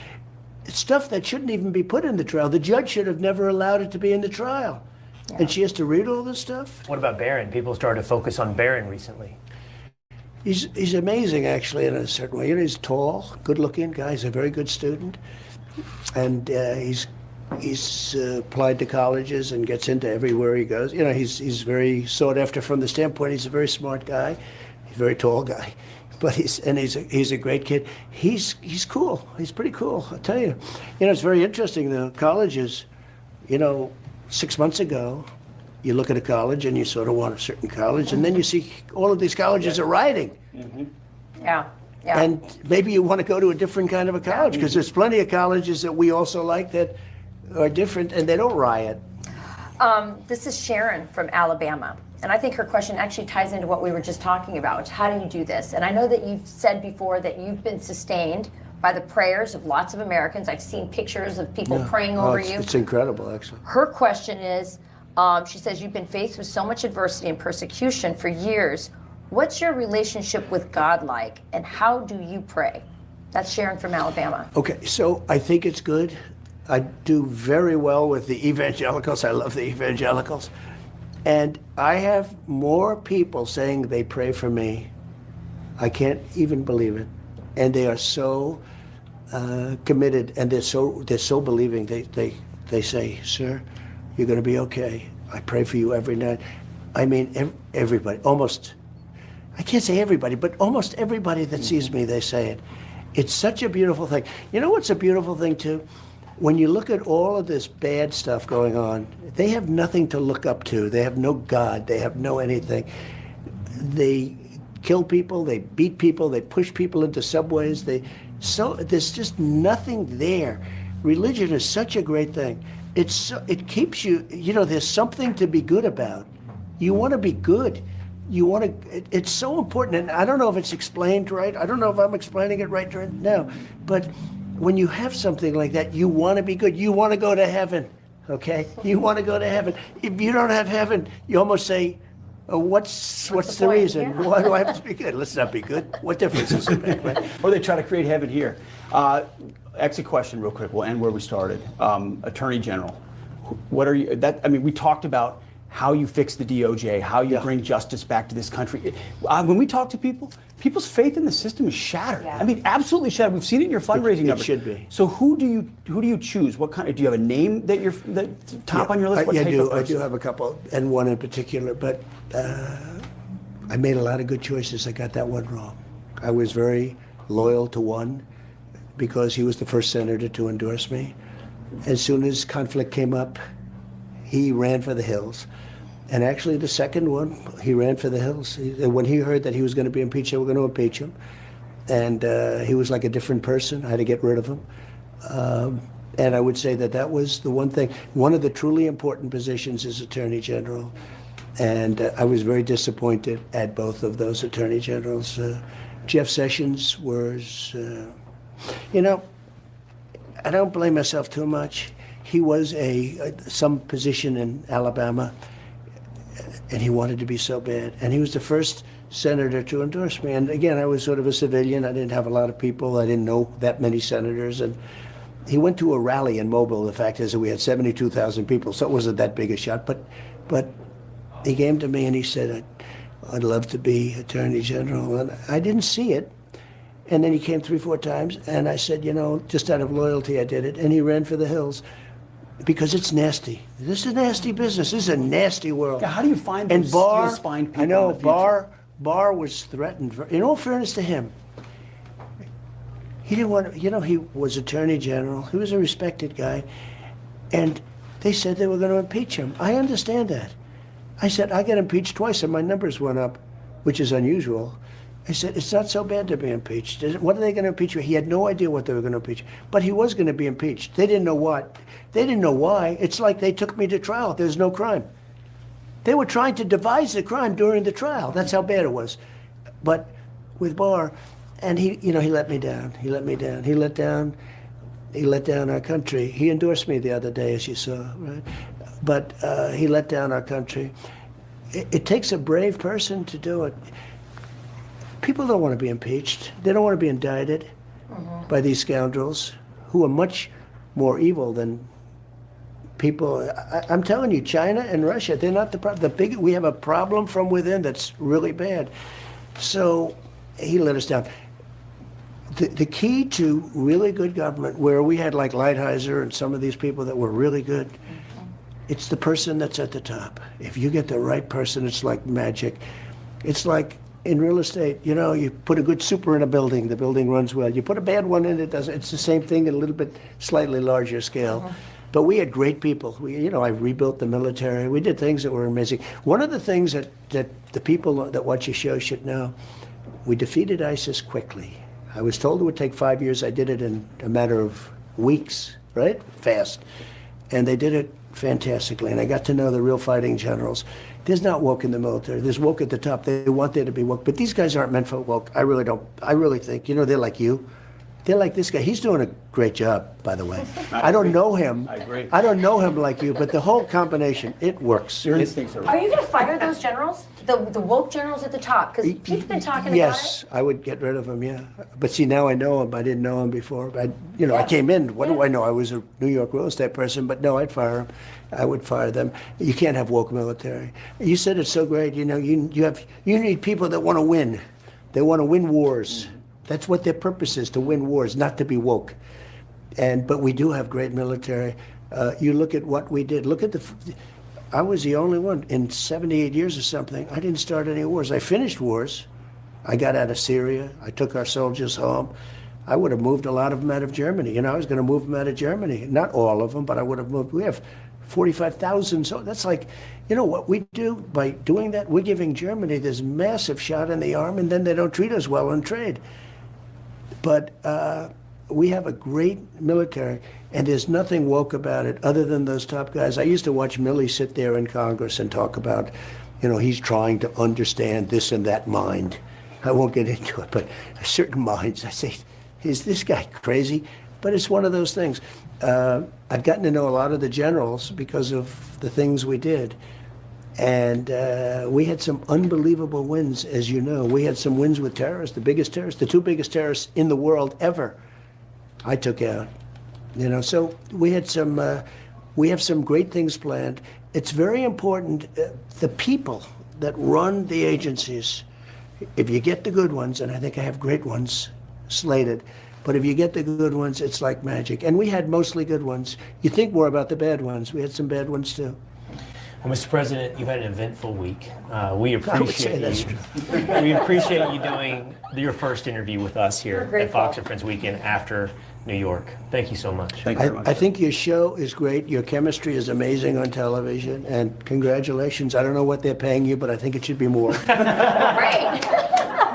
It's stuff that shouldn't even be put in the trial. The judge should have never allowed it to be in the trial. Yeah. And she has to read all this stuff? What about Barron? People started to focus on Barron recently. He's amazing, actually, in a certain way. He's tall, good-looking guy. He's a very good student. And he's applied to colleges and gets into everywhere he goes. He's very sought after from the standpoint he's a very smart guy. He's a very tall guy. But he's a great kid. He's cool. He's pretty cool, I'll tell you. It's very interesting. The colleges, 6 months ago, you look at a college and you sort of want a certain college, and then you see all of these colleges are rioting. Yeah. And maybe you want to go to a different kind of a college, because there's plenty of colleges that we also like that are different, and they don't riot. This is Sharon from Alabama. And I think her question actually ties into what we were just talking about. How do you do this? And I know that you've said before that you've been sustained by the prayers of lots of Americans. I've seen pictures of people praying over you. It's incredible, actually. Her question is, she says, you've been faced with so much adversity and persecution for years. What's your relationship with God like, and how do you pray? That's Sharon from Alabama. Okay, so I think it's good. I do very well with the evangelicals. I love the evangelicals. And I have more people saying they pray for me. I can't even believe it. And they are so committed, and they're so believing. They say, sir, you're going to be okay. I pray for you every night. I mean, everybody, almost, I can't say everybody, but almost everybody that sees me, they say it. It's such a beautiful thing. You know what's a beautiful thing, too? When you look at all of this bad stuff going on, they have nothing to look up to. They have no God. They have no anything. They kill people. They beat people. They push people into subways. There's just nothing there. Religion is such a great thing. It keeps you, there's something to be good about. You want to be good. It's so important. And I don't know if it's explained right. I don't know if I'm explaining it right now. But when you have something like that, you want to be good. You want to go to heaven, okay? You want to go to heaven. If you don't have heaven, you almost say, what's the reason? Yeah. Why do I have to be good? Let's not be good. What difference does it make, right? Or they try to create heaven here. Exit question real quick. We'll end where we started. Attorney General, what are you, we talked about how you fix the DOJ, how you bring justice back to this country. When we talk to people, people's faith in the system is shattered. Yeah. I mean, absolutely shattered. We've seen it in your fundraising numbers. It should be. So who do you choose? What kind? Do you have a name that's top on your list? What I type do. of I person? do have a couple, and one in particular. But I made a lot of good choices. I got that one wrong. I was very loyal to one because he was the first senator to endorse me. As soon as conflict came up, he ran for the hills. And actually, the second one, he ran for the hills. When he heard that he was going to be impeached, they were going to impeach him. And he was like a different person. I had to get rid of him. And I would say that that was the one thing, one of the truly important positions as Attorney General. And I was very disappointed at both of those Attorney Generals. Jeff Sessions was, you know, I don't blame myself too much. He was some position in Alabama, and he wanted to be so bad. And he was the first senator to endorse me. And again, I was sort of a civilian. I didn't have a lot of people. I didn't know that many senators. And he went to a rally in Mobile. The fact is that we had 72,000 people, so it wasn't that big a shot. But he came to me and he said, I'd love to be Attorney General. And I didn't see it. And then he came 3-4 times, and I said, you know, just out of loyalty, I did it. And he ran for the hills because it's nasty. This is a nasty business. This is a nasty world. Yeah, how do you find and those Barr, steel-spined people I know, in the future? Barr was threatened. In all fairness to him, he didn't want to, you know, he was Attorney General. He was a respected guy. And they said they were going to impeach him. I understand that. I said, I got impeached twice and my numbers went up, which is unusual. I said, it's not so bad to be impeached. What are they going to impeach you? He had no idea what they were going to impeach. But he was going to be impeached. They didn't know what. They didn't know why. It's like they took me to trial. There's no crime. They were trying to devise the crime during the trial. That's how bad it was. But with Barr, and he, you know, he let me down. He let me down. He let down our country. He endorsed me the other day, as you saw, right? But he let down our country. It takes a brave person to do it. People don't want to be impeached. They don't want to be indicted by these scoundrels who are much more evil than people. I'm telling you, China and Russia, they're not the problem. We have a problem from within that's really bad. So he let us down. The key to really good government, where we had like Lighthizer and some of these people that were really good, it's the person that's at the top. If you get the right person, it's like magic. It's like in real estate, you know, you put a good super in a building, the building runs well. You put a bad one in, it doesn't. It's the same thing at a little bit slightly larger scale. But we had great people. You know, I rebuilt the military. We did things that were amazing. One of the things that the people that watch your show should know, we defeated ISIS quickly. I was told it would take 5 years. I did it in a matter of weeks, right? Fast. And they did it fantastically. And I got to know the real fighting generals. There's not woke in the military. There's woke at the top. They want there to be woke. But these guys aren't meant for woke. I really don't. I really think, you know, they're like you. They're like this guy. He's doing a great job, by the way. I don't know him. I agree. I don't know him like you, but the whole combination, it works. Your instincts are Are you going to fire those generals? The woke generals at the top? Because Pete's been talking about it. Yes, I would get rid of him, yeah. But see, now I know him. I didn't know him before. I came in, what do I know? I was a New York real estate person, but no, I'd fire him. I would fire them. You can't have woke military. You said it's so great, you know, you need people that want to win. They want to win wars. That's what their purpose is, to win wars, not to be woke. But we do have great military. You look at what we did. Look at I was the only one in 78 years or something. I didn't start any wars. I finished wars. I got out of Syria. I took our soldiers home. I would have moved a lot of them out of Germany. You know, I was going to move them out of Germany. Not all of them, but I would have moved. We have 45,000. So that's like, you know what we do by doing that? We're giving Germany this massive shot in the arm, and then they don't treat us well in trade. But we have a great military, and there's nothing woke about it other than those top guys. I used to watch Milley sit there in Congress and talk about, you know, he's trying to understand this and that mind. I won't get into it, but certain minds, I say, is this guy crazy? But it's one of those things. I've gotten to know a lot of the generals because of the things we did. And we had some unbelievable wins, as you know. We had some wins with terrorists, the two biggest terrorists in the world ever, I took out. You know, so we have some great things planned. It's very important, the people that run the agencies, if you get the good ones, and I think I have great ones slated, but if you get the good ones, it's like magic. And we had mostly good ones. You think more about the bad ones. We had some bad ones too. Well, Mr. President, you've had an eventful week. We I would say appreciate that's you. true. We appreciate you doing your first interview with us here We're at grateful. Fox and Friends Weekend after New York. Thank you so much. Thank you very much. I think your show is great. Your chemistry is amazing on television, and congratulations. I don't know what they're paying you, but I think it should be more. Great.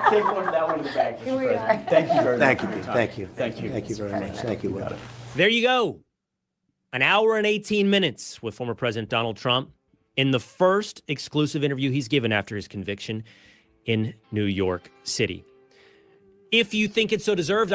Take that one to the bank, Here Mr. we President. are. Thank you very much. Thank you, for your Pete. time. Thank you. Thank you. Thank you very much. Thank you, Will. There you go. an hour and 18 minutes with former President Donald Trump in the first exclusive interview he's given after his conviction in New York City. If you think it's so deserved,